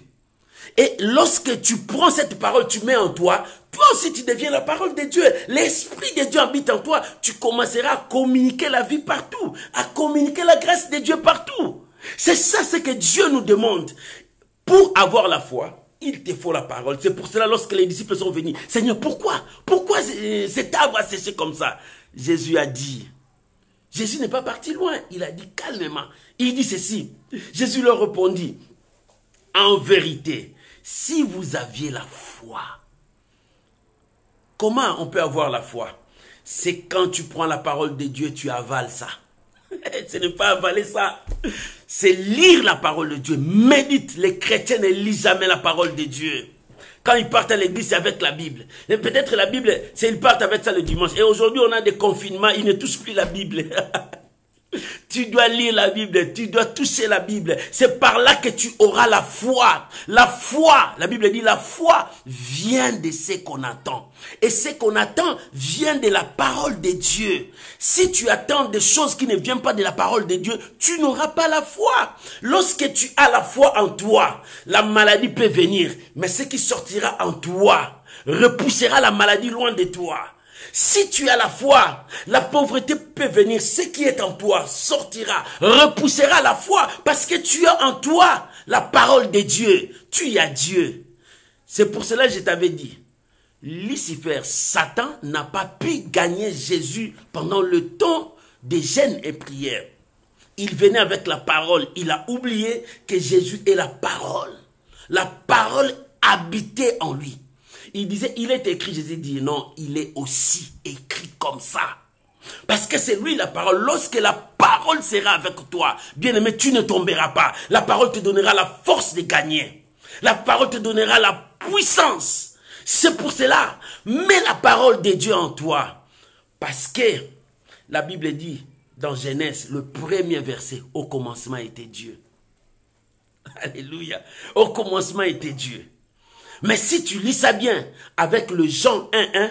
Et lorsque tu prends cette parole, tu mets en toi, toi aussi tu deviens la parole de Dieu. L'Esprit de Dieu habite en toi, tu commenceras à communiquer la vie partout, à communiquer la grâce de Dieu partout. C'est ça ce que Dieu nous demande. Pour avoir la foi, il te faut la parole. C'est pour cela, lorsque les disciples sont venus, Seigneur, pourquoi cet arbre a séché comme ça? Jésus a dit, Jésus n'est pas parti loin, il a dit calmement. Il dit ceci, Jésus leur répondit, en vérité, si vous aviez la foi. Comment on peut avoir la foi? C'est quand tu prends la parole de Dieu, tu avales ça. Ce n'est pas avaler ça. C'est lire la parole de Dieu. Médite. Les chrétiens ne lisent jamais la parole de Dieu. Quand ils partent à l'église, c'est avec la Bible. Et peut-être la Bible, c'est ils partent avec ça le dimanche. Et aujourd'hui, on a des confinements, ils ne touchent plus la Bible. Tu dois lire la Bible, tu dois toucher la Bible. C'est par là que tu auras la foi. La foi, la Bible dit, la foi vient de ce qu'on attend. Et ce qu'on attend vient de la parole de Dieu. Si tu attends des choses qui ne viennent pas de la parole de Dieu, tu n'auras pas la foi. Lorsque tu as la foi en toi, la maladie peut venir. Mais ce qui sortira en toi repoussera la maladie loin de toi. Si tu as la foi, la pauvreté peut venir. Ce qui est en toi sortira, repoussera la foi. Parce que tu as en toi la parole de Dieu. Tu as Dieu. C'est pour cela que je t'avais dit. Lucifer, Satan, n'a pas pu gagner Jésus pendant le temps des jeûnes et prières. Il venait avec la parole. Il a oublié que Jésus est la parole. La parole habitait en lui. Il disait, il est écrit, Jésus dit, non, il est aussi écrit comme ça. Parce que c'est lui la parole. Lorsque la parole sera avec toi, bien-aimé, tu ne tomberas pas. La parole te donnera la force de gagner. La parole te donnera la puissance. C'est pour cela, mets la parole de Dieu en toi. Parce que la Bible dit, dans Genèse, le premier verset, au commencement était Dieu. Alléluia. Au commencement était Dieu. Mais si tu lis ça bien, avec le Jean 1:1,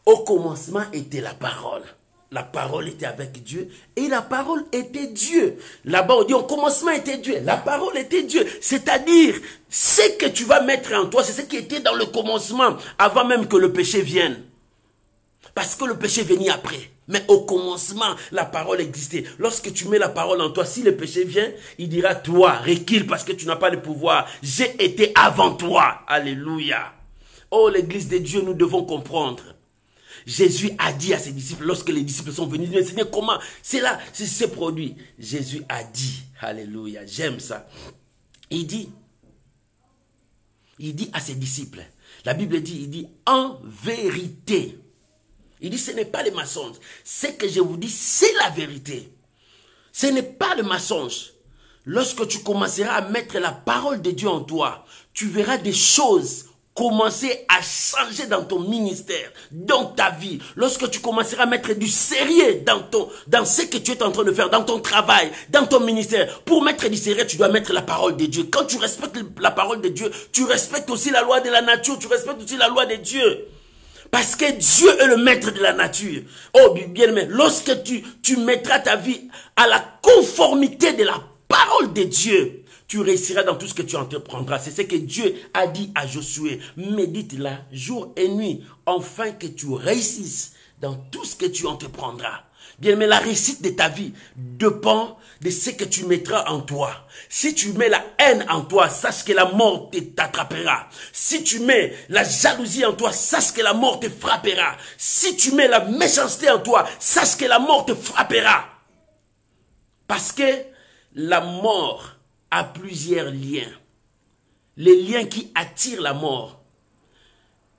au commencement était la parole. La parole était avec Dieu et la parole était Dieu. Là-bas, on dit au commencement était Dieu. La parole était Dieu. C'est-à-dire, ce que tu vas mettre en toi, c'est ce qui était dans le commencement, avant même que le péché vienne. Parce que le péché venait après. Mais au commencement, la parole existait. Lorsque tu mets la parole en toi, si le péché vient, il dira, toi, recule parce que tu n'as pas le pouvoir. J'ai été avant toi. Alléluia. Oh, l'église de Dieu, nous devons comprendre. Jésus a dit à ses disciples, lorsque les disciples sont venus, mais Seigneur, comment? C'est là, c'est produit. Jésus a dit, alléluia, j'aime ça. Il dit à ses disciples, la Bible dit, il dit, en vérité. Il dit, ce n'est pas le mensonge. Ce que je vous dis, c'est la vérité. Ce n'est pas le mensonge. Lorsque tu commenceras à mettre la parole de Dieu en toi, tu verras des choses commencer à changer dans ton ministère, dans ta vie. Lorsque tu commenceras à mettre du sérieux dans ce que tu es en train de faire, dans ton travail, dans ton ministère. Pour mettre du sérieux, tu dois mettre la parole de Dieu. Quand tu respectes la parole de Dieu, tu respectes aussi la loi de la nature, tu respectes aussi la loi de Dieu. Parce que Dieu est le maître de la nature. Oh, bien-aimé, lorsque tu mettras ta vie à la conformité de la parole de Dieu, tu réussiras dans tout ce que tu entreprendras. C'est ce que Dieu a dit à Josué. Médite-la jour et nuit, afin que tu réussisses dans tout ce que tu entreprendras. Bien-aimé, la réussite de ta vie dépend de ce que tu mettras en toi. Si tu mets la haine en toi, sache que la mort t'attrapera. Si tu mets la jalousie en toi, sache que la mort te frappera. Si tu mets la méchanceté en toi, sache que la mort te frappera. Parce que la mort a plusieurs liens. Les liens qui attirent la mort,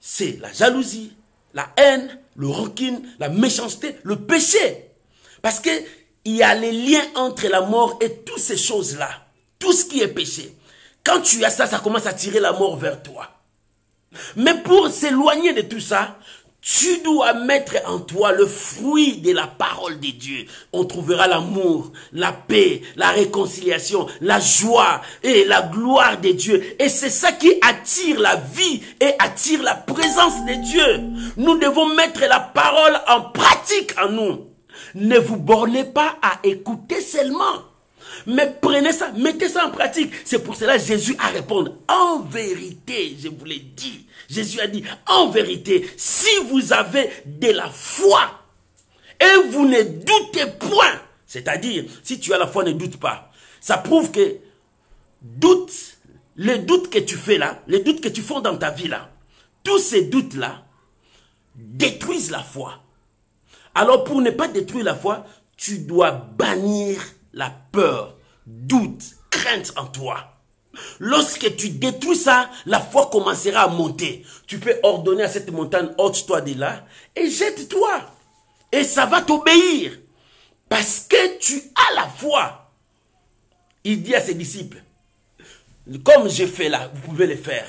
c'est la jalousie, la haine, le rancune, la méchanceté, le péché. Parce que il y a les liens entre la mort et toutes ces choses-là. Tout ce qui est péché. Quand tu as ça, ça commence à tirer la mort vers toi. Mais pour s'éloigner de tout ça, tu dois mettre en toi le fruit de la parole de Dieu. On trouvera l'amour, la paix, la réconciliation, la joie et la gloire de Dieu. Et c'est ça qui attire la vie et attire la présence de Dieu. Nous devons mettre la parole en pratique en nous. Ne vous bornez pas à écouter seulement. Mais prenez ça, mettez ça en pratique. C'est pour cela que Jésus a répondu. En vérité, je vous l'ai dit. Jésus a dit, en vérité, si vous avez de la foi et vous ne doutez point, c'est-à-dire, si tu as la foi, ne doute pas. Ça prouve que les doutes que tu fais là, les doutes que tu fais dans ta vie là, tous ces doutes-là détruisent la foi. Alors pour ne pas détruire la foi, tu dois bannir la peur, doute, crainte en toi. Lorsque tu détruis ça, la foi commencera à monter. Tu peux ordonner à cette montagne, ôte-toi de là et jette-toi. Et ça va t'obéir. Parce que tu as la foi. Il dit à ses disciples, comme j'ai fait là, vous pouvez le faire.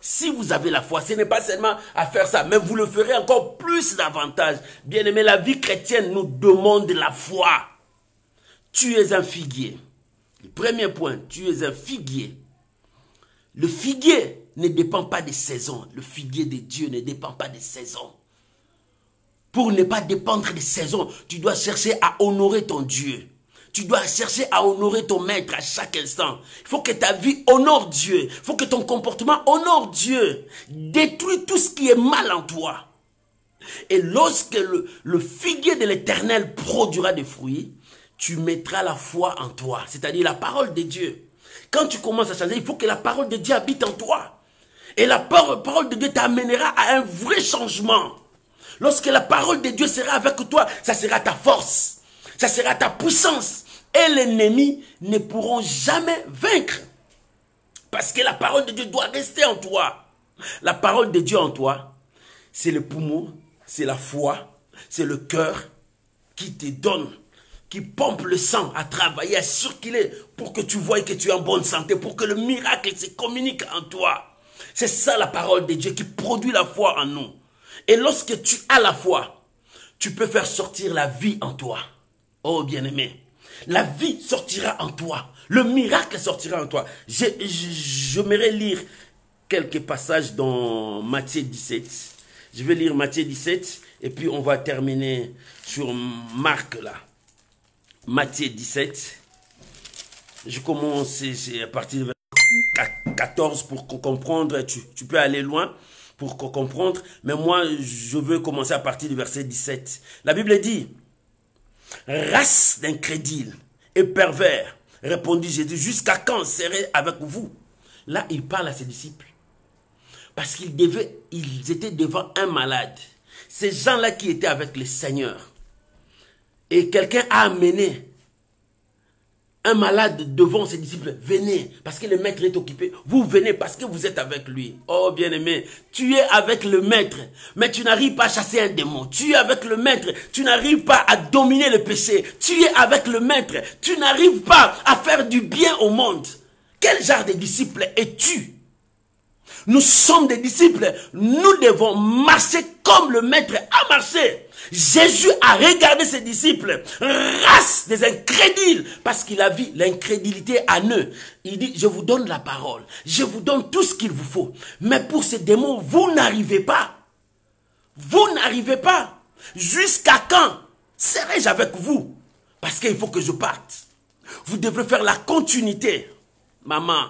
Si vous avez la foi, ce n'est pas seulement à faire ça, mais vous le ferez encore plus davantage. Bien-aimé, la vie chrétienne nous demande la foi. Tu es un figuier. Le premier point, tu es un figuier. Le figuier ne dépend pas des saisons. Le figuier de Dieu ne dépend pas des saisons. Pour ne pas dépendre des saisons, tu dois chercher à honorer ton Dieu. Tu dois chercher à honorer ton maître à chaque instant. Il faut que ta vie honore Dieu. Il faut que ton comportement honore Dieu. Détruis tout ce qui est mal en toi. Et lorsque le figuier de l'Éternel produira des fruits, tu mettras la foi en toi, c'est-à-dire la parole de Dieu. Quand tu commences à changer, il faut que la parole de Dieu habite en toi. Et la parole de Dieu t'amènera à un vrai changement. Lorsque la parole de Dieu sera avec toi, ça sera ta force. Ça sera ta puissance. Et l'ennemi ne pourront jamais vaincre. Parce que la parole de Dieu doit rester en toi. La parole de Dieu en toi, c'est le poumon, c'est la foi, c'est le cœur qui te donne, qui pompe le sang à travailler, à circuler pour que tu vois que tu es en bonne santé, pour que le miracle se communique en toi. C'est ça la parole de Dieu qui produit la foi en nous. Et lorsque tu as la foi, tu peux faire sortir la vie en toi. Oh bien-aimé, la vie sortira en toi. Le miracle sortira en toi. J'aimerais lire quelques passages dans Matthieu 17. Je vais lire Matthieu 17 et puis on va terminer sur Marc là. Matthieu 17. Je commence à partir de 14 pour comprendre. Tu peux aller loin pour comprendre. Mais moi, je veux commencer à partir du verset 17. La Bible dit: race d'incrédules et pervers, répondit Jésus, jusqu'à quand serai avec vous? Là, il parle à ses disciples. Parce qu'ils étaient devant un malade. Ces gens-là qui étaient avec le Seigneur. Et quelqu'un a amené un malade devant ses disciples. Venez, parce que le maître est occupé. Vous venez parce que vous êtes avec lui. Oh bien-aimé, tu es avec le maître, mais tu n'arrives pas à chasser un démon. Tu es avec le maître, tu n'arrives pas à dominer le péché. Tu es avec le maître, tu n'arrives pas à faire du bien au monde. Quel genre de disciple es-tu? Nous sommes des disciples. Nous devons marcher comme le maître a marché. Jésus a regardé ses disciples, race des incrédules, parce qu'il a vu l'incrédulité en eux. Il dit: je vous donne la parole, je vous donne tout ce qu'il vous faut. Mais pour ces démons, vous n'arrivez pas. Vous n'arrivez pas. Jusqu'à quand serai-je avec vous? Parce qu'il faut que je parte. Vous devrez faire la continuité. Maman,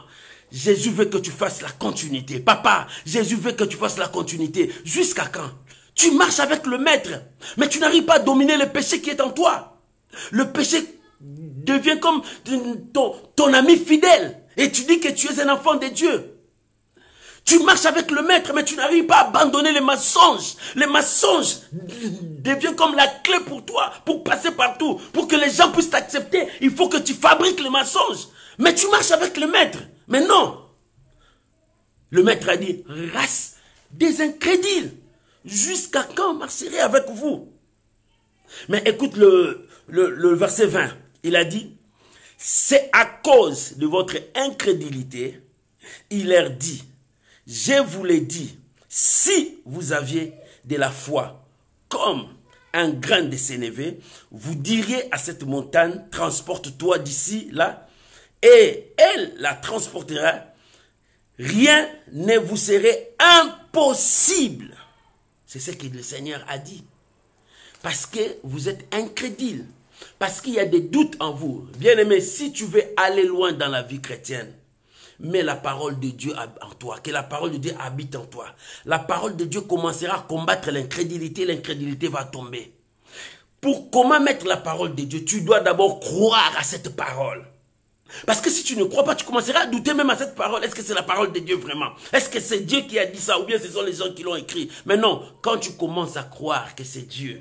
Jésus veut que tu fasses la continuité. Papa, Jésus veut que tu fasses la continuité. Jusqu'à quand? Tu marches avec le maître, mais tu n'arrives pas à dominer le péché qui est en toi. Le péché devient comme ton ami fidèle. Et tu dis que tu es un enfant de Dieu. Tu marches avec le maître, mais tu n'arrives pas à abandonner les mensonges. Les mensonges deviennent comme la clé pour toi, pour passer partout, pour que les gens puissent t'accepter. Il faut que tu fabriques les mensonges. Mais tu marches avec le maître. Mais non. Le maître a dit: race des incrédules. Jusqu'à quand marcherai avec vous? Mais écoute le verset 20. Il a dit: c'est à cause de votre incrédulité, il leur dit, je vous l'ai dit, si vous aviez de la foi comme un grain de sénévé, vous diriez à cette montagne: transporte-toi d'ici là, et elle la transportera. Rien ne vous serait impossible. C'est ce que le Seigneur a dit. Parce que vous êtes incrédule. Parce qu'il y a des doutes en vous. Bien-aimé, si tu veux aller loin dans la vie chrétienne, mets la parole de Dieu en toi. Que la parole de Dieu habite en toi. La parole de Dieu commencera à combattre l'incrédulité. L'incrédulité va tomber. Pour comment mettre la parole de Dieu, tu dois d'abord croire à cette parole. Parce que si tu ne crois pas, tu commenceras à douter même à cette parole. Est-ce que c'est la parole de Dieu vraiment? Est-ce que c'est Dieu qui a dit ça? Ou bien ce sont les gens qui l'ont écrit? Mais non, quand tu commences à croire que c'est Dieu,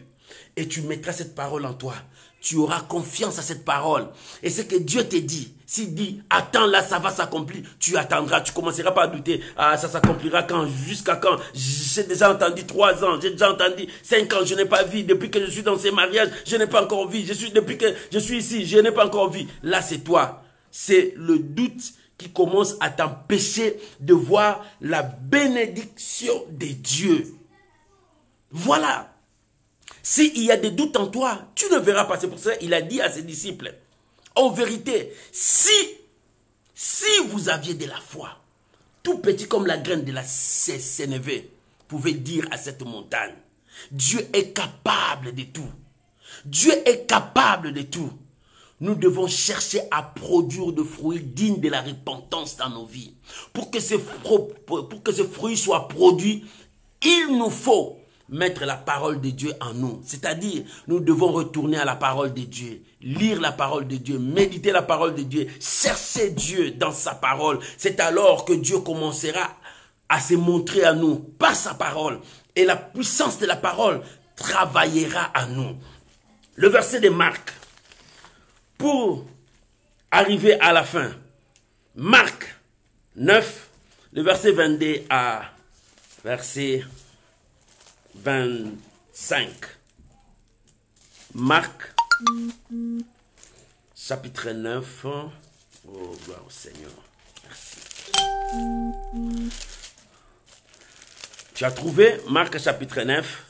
et tu mettras cette parole en toi, tu auras confiance à cette parole. Et ce que Dieu te dit, s'il dit: attends là, ça va s'accomplir, tu attendras, tu ne commenceras pas à douter. Ah, ça s'accomplira quand? Jusqu'à quand? J'ai déjà entendu 3 ans, j'ai déjà entendu 5 ans, je n'ai pas vu. Depuis que je suis dans ces mariages, je n'ai pas encore vu. Depuis que je suis ici, je n'ai pas encore vu. Là, c'est toi. C'est le doute qui commencent à t'empêcher de voir la bénédiction de Dieu. Voilà. S'il y a des doutes en toi, tu ne verras pas. C'est pour ça qu'il a dit à ses disciples, en vérité, si vous aviez de la foi, tout petit comme la graine de la sénévé, pouvez dire à cette montagne, Dieu est capable de tout. Dieu est capable de tout. Nous devons chercher à produire des fruits dignes de la repentance dans nos vies. Pour que ces fruits soient produits, il nous faut mettre la parole de Dieu en nous. C'est-à-dire, nous devons retourner à la parole de Dieu, lire la parole de Dieu, méditer la parole de Dieu, chercher Dieu dans sa parole. C'est alors que Dieu commencera à se montrer à nous par sa parole. Et la puissance de la parole travaillera à nous. Le verset de Marc, pour arriver à la fin. Marc 9, le verset 22 à verset 25. Marc, chapitre 9. Oh, gloire au Seigneur. Merci. Tu as trouvé Marc chapitre 9.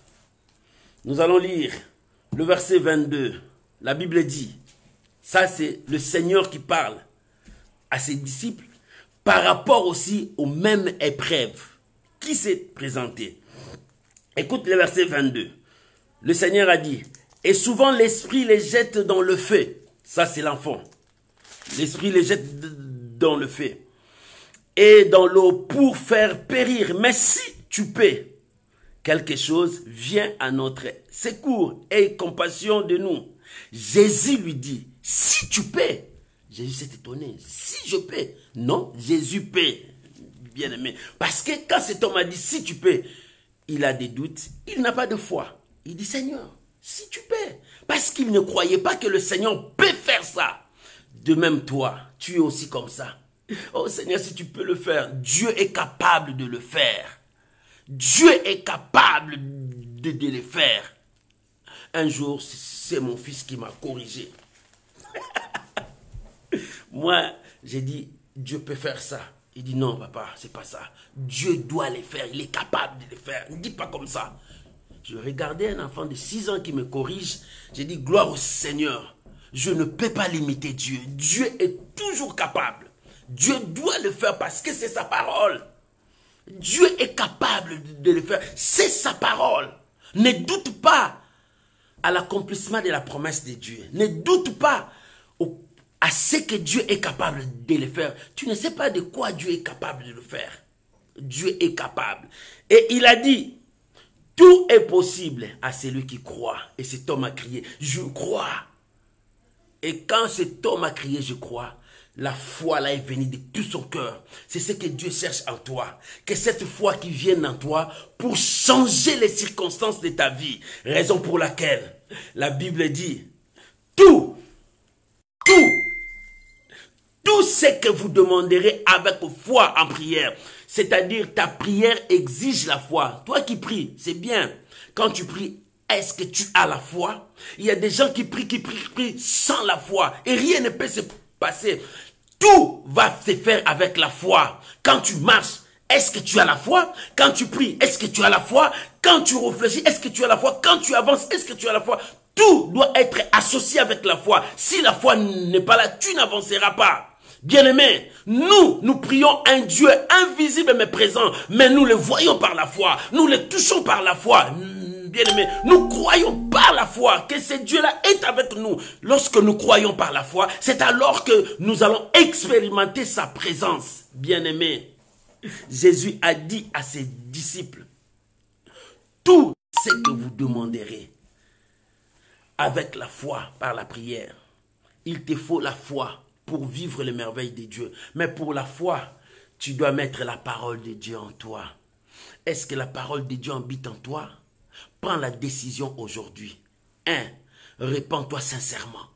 Nous allons lire le verset 22. La Bible dit, ça c'est le Seigneur qui parle à ses disciples par rapport aussi aux mêmes épreuves qui s'est présentées. Écoute le verset 22. Le Seigneur a dit, et souvent l'esprit les jette dans le feu. Ça c'est l'enfant. L'esprit les jette dans le feu et dans l'eau pour faire périr. Mais si tu paies quelque chose, viens à notre secours et compassion de nous. Jésus lui dit, si tu paies. Jésus s'est étonné. Si je paie. Non, Jésus paie. Bien aimé. Parce que quand cet homme a dit, si tu paies, il a des doutes. Il n'a pas de foi. Il dit, Seigneur, si tu paies. Parce qu'il ne croyait pas que le Seigneur peut faire ça. De même toi, tu es aussi comme ça. Oh Seigneur, si tu peux le faire, Dieu est capable de le faire. Dieu est capable de le faire. Un jour, c'est mon fils qui m'a corrigé. Moi, j'ai dit, Dieu peut faire ça. Il dit, non papa, c'est pas ça. Dieu doit le faire, il est capable de le faire. Ne dis pas comme ça. Je regardais un enfant de 6 ans qui me corrige. J'ai dit, gloire au Seigneur. Je ne peux pas limiter Dieu. Dieu est toujours capable. Dieu doit le faire parce que c'est sa parole. Dieu est capable de le faire. C'est sa parole. Ne doute pas à l'accomplissement de la promesse de Dieu. Ne doute pas à ce que Dieu est capable de le faire. Tu ne sais pas de quoi Dieu est capable de le faire. Dieu est capable. Et il a dit, tout est possible à celui qui croit. Et cet homme a crié, je crois. Et quand cet homme a crié, je crois, la foi là est venue de tout son cœur. C'est ce que Dieu cherche en toi. Que cette foi qui vienne en toi pour changer les circonstances de ta vie. Raison pour laquelle la Bible dit, tout ce que vous demanderez avec foi en prière. C'est-à-dire ta prière exige la foi. Toi qui pries, c'est bien. Quand tu pries, est-ce que tu as la foi? Il y a des gens qui prient sans la foi. Et rien ne peut se passer. Tout va se faire avec la foi. Quand tu marches, est-ce que tu as la foi? Quand tu pries, est-ce que tu as la foi? Quand tu réfléchis, est-ce que tu as la foi? Quand tu avances, est-ce que tu as la foi? Tout doit être associé avec la foi. Si la foi n'est pas là, tu n'avanceras pas. Bien-aimés, nous prions un Dieu invisible mais présent, mais nous le voyons par la foi, nous le touchons par la foi. Bien-aimés, nous croyons par la foi que ce Dieu-là est avec nous. Lorsque nous croyons par la foi, c'est alors que nous allons expérimenter sa présence. Bien-aimés, Jésus a dit à ses disciples, tout ce que vous demanderez avec la foi, par la prière, il te faut la foi pour vivre les merveilles de Dieu. Mais pour la foi, tu dois mettre la parole de Dieu en toi. Est-ce que la parole de Dieu habite en toi? Prends la décision aujourd'hui. 1. Répands-toi sincèrement.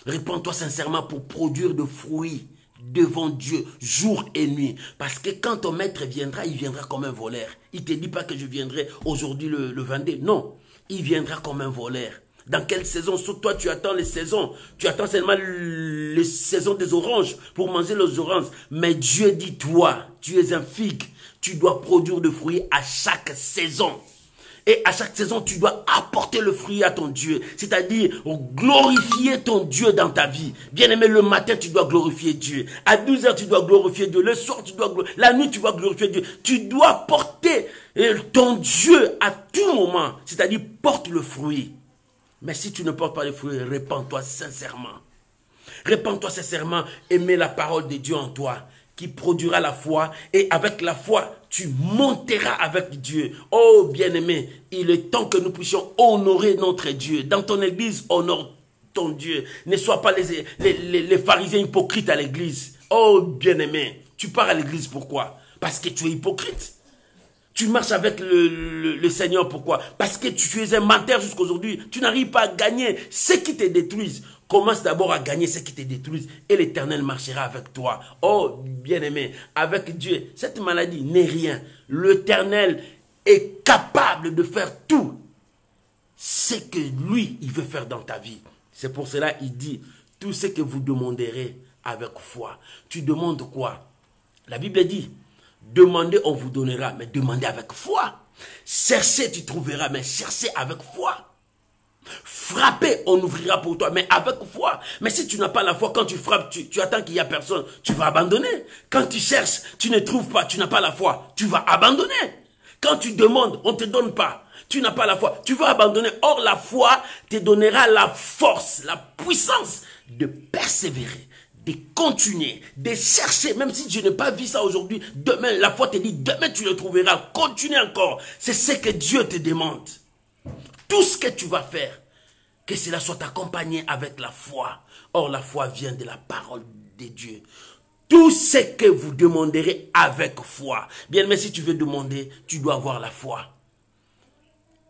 Répands-toi sincèrement pour produire de fruits devant Dieu jour et nuit. Parce que quand ton maître viendra, il viendra comme un voleur. Il ne te dit pas que je viendrai aujourd'hui le 22. Non, il viendra comme un voleur. Dans quelle saison? Sur toi, tu attends les saisons. Tu attends seulement les saisons des oranges pour manger les oranges. Mais Dieu dit, toi, tu es un figue. Tu dois produire de fruits à chaque saison. Et à chaque saison, tu dois apporter le fruit à ton Dieu. C'est-à-dire glorifier ton Dieu dans ta vie. Bien-aimé, le matin, tu dois glorifier Dieu. À 12h, tu dois glorifier Dieu. Le soir, tu dois glorifier. La nuit, tu dois glorifier Dieu. Tu dois porter ton Dieu à tout moment. C'est-à-dire, porte le fruit. Mais si tu ne portes pas le fruit, répands-toi sincèrement. Répands-toi sincèrement et mets la parole de Dieu en toi, qui produira la foi. Et avec la foi, tu monteras avec Dieu. Oh bien-aimé, il est temps que nous puissions honorer notre Dieu. Dans ton église, honore ton Dieu. Ne sois pas les pharisiens hypocrites à l'église. Oh bien-aimé, tu pars à l'église pourquoi? Parce que tu es hypocrite. Tu marches avec le Seigneur, pourquoi? Parce que tu es un menteur jusqu'à aujourd'hui. Tu n'arrives pas à gagner ce qui te détruisent. Commence d'abord à gagner ce qui te détruisent et l'Éternel marchera avec toi. Oh, bien-aimé, avec Dieu, cette maladie n'est rien. L'Éternel est capable de faire tout ce que lui, il veut faire dans ta vie. C'est pour cela qu'il dit, tout ce que vous demanderez avec foi. Tu demandes quoi? La Bible dit, demandez, on vous donnera, mais demandez avec foi. Cherchez, tu trouveras, mais cherchez avec foi. Frappez, on ouvrira pour toi, mais avec foi. Mais si tu n'as pas la foi, quand tu frappes, tu attends qu'il n'y a personne, tu vas abandonner. Quand tu cherches, tu ne trouves pas, tu n'as pas la foi, tu vas abandonner. Quand tu demandes, on ne te donne pas, tu n'as pas la foi, tu vas abandonner. Or, la foi te donnera la force, la puissance de persévérer, de continuer, de chercher, même si je n'ai pas vu ça aujourd'hui, demain, la foi te dit, demain tu le trouveras, continue encore. C'est ce que Dieu te demande. Tout ce que tu vas faire, que cela soit accompagné avec la foi. Or, la foi vient de la parole de Dieu. Tout ce que vous demanderez avec foi. Bien, mais si tu veux demander, tu dois avoir la foi.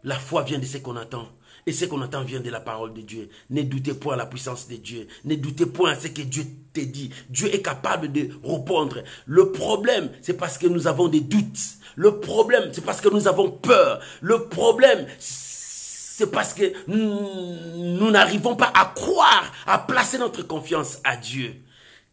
La foi vient de ce qu'on attend. Et ce qu'on attend vient de la parole de Dieu. Ne doutez point à la puissance de Dieu. Ne doutez point à ce que Dieu te dit. Dieu est capable de répondre. Le problème, c'est parce que nous avons des doutes. Le problème, c'est parce que nous avons peur. Le problème, c'est parce que nous n'arrivons pas à croire, à placer notre confiance à Dieu.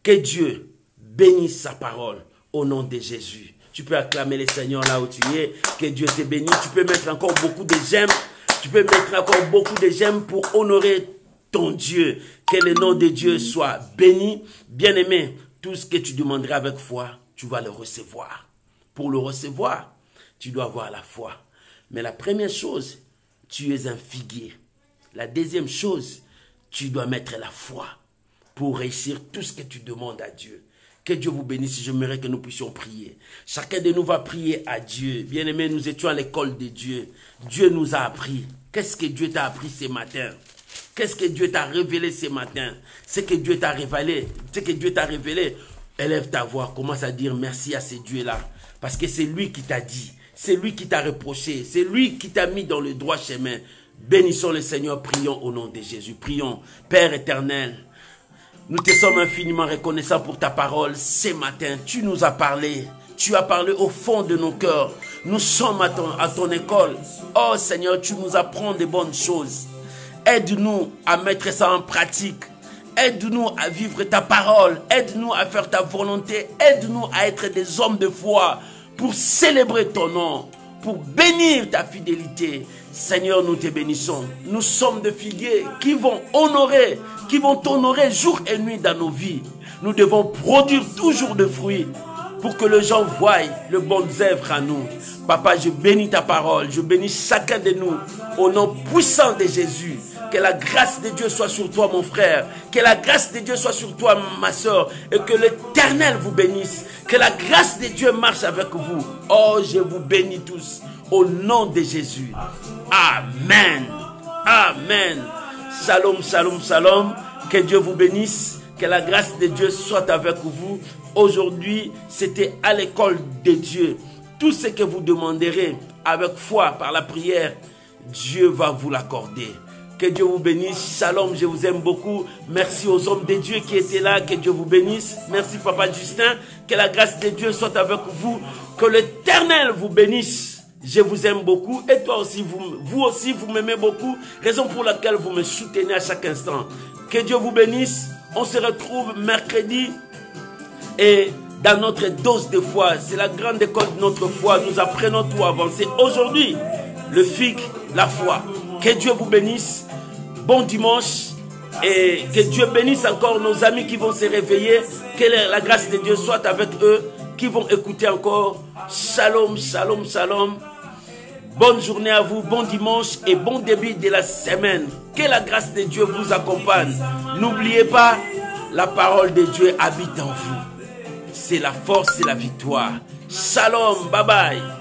Que Dieu bénisse sa parole au nom de Jésus. Tu peux acclamer le Seigneur là où tu es. Que Dieu te bénisse. Tu peux mettre encore beaucoup de j'aime. Tu peux mettre encore beaucoup de j'aime pour honorer ton Dieu. Que le nom de Dieu soit béni. Bien-aimé, tout ce que tu demanderas avec foi, tu vas le recevoir. Pour le recevoir, tu dois avoir la foi. Mais la première chose, tu es un figuier. La deuxième chose, tu dois mettre la foi pour réussir tout ce que tu demandes à Dieu. Que Dieu vous bénisse. J'aimerais que nous puissions prier. Chacun de nous va prier à Dieu. Bien-aimés, nous étions à l'école de Dieu. Dieu nous a appris. Qu'est-ce que Dieu t'a appris ce matin? Qu'est-ce que Dieu t'a révélé ce matin? Ce que Dieu t'a révélé. Ce que Dieu t'a révélé. Élève ta voix. Commence à dire merci à ce Dieu-là. Parce que c'est lui qui t'a dit. C'est lui qui t'a reproché. C'est lui qui t'a mis dans le droit chemin. Bénissons le Seigneur. Prions au nom de Jésus. Prions. Père éternel, nous te sommes infiniment reconnaissants pour ta parole. Ce matin, tu nous as parlé. Tu as parlé au fond de nos cœurs. Nous sommes à ton école. Oh Seigneur, tu nous apprends de bonnes choses. Aide-nous à mettre ça en pratique. Aide-nous à vivre ta parole. Aide-nous à faire ta volonté. Aide-nous à être des hommes de foi pour célébrer ton nom, pour bénir ta fidélité. Seigneur, nous te bénissons. Nous sommes des figuiers qui vont t'honorer jour et nuit dans nos vies. Nous devons produire toujours de fruits pour que les gens voient le bon œuvre à nous. Papa, je bénis ta parole. Je bénis chacun de nous au nom puissant de Jésus. Que la grâce de Dieu soit sur toi, mon frère. Que la grâce de Dieu soit sur toi, ma soeur. Et que l'Éternel vous bénisse. Que la grâce de Dieu marche avec vous. Oh, je vous bénis tous. Au nom de Jésus. Amen. Amen. Shalom, shalom, shalom. Que Dieu vous bénisse. Que la grâce de Dieu soit avec vous. Aujourd'hui, c'était à l'école de Dieu. Tout ce que vous demanderez avec foi par la prière, Dieu va vous l'accorder. Que Dieu vous bénisse. Shalom, je vous aime beaucoup. Merci aux hommes de Dieu qui étaient là. Que Dieu vous bénisse. Merci Papa Justin. Que la grâce de Dieu soit avec vous. Que l'Éternel vous bénisse. Je vous aime beaucoup et toi aussi, vous aussi, vous m'aimez beaucoup. Raison pour laquelle vous me soutenez à chaque instant. Que Dieu vous bénisse. On se retrouve mercredi et dans notre dose de foi. C'est la grande école de notre foi. Nous apprenons tout à avancer. Aujourd'hui, le FIC, la foi. Que Dieu vous bénisse. Bon dimanche. Et que Dieu bénisse encore nos amis qui vont se réveiller. Que la grâce de Dieu soit avec eux. Qui vont écouter encore. Shalom, shalom, shalom. Bonne journée à vous, bon dimanche et bon début de la semaine. Que la grâce de Dieu vous accompagne. N'oubliez pas, la parole de Dieu habite en vous. C'est la force et la victoire. Shalom, bye bye.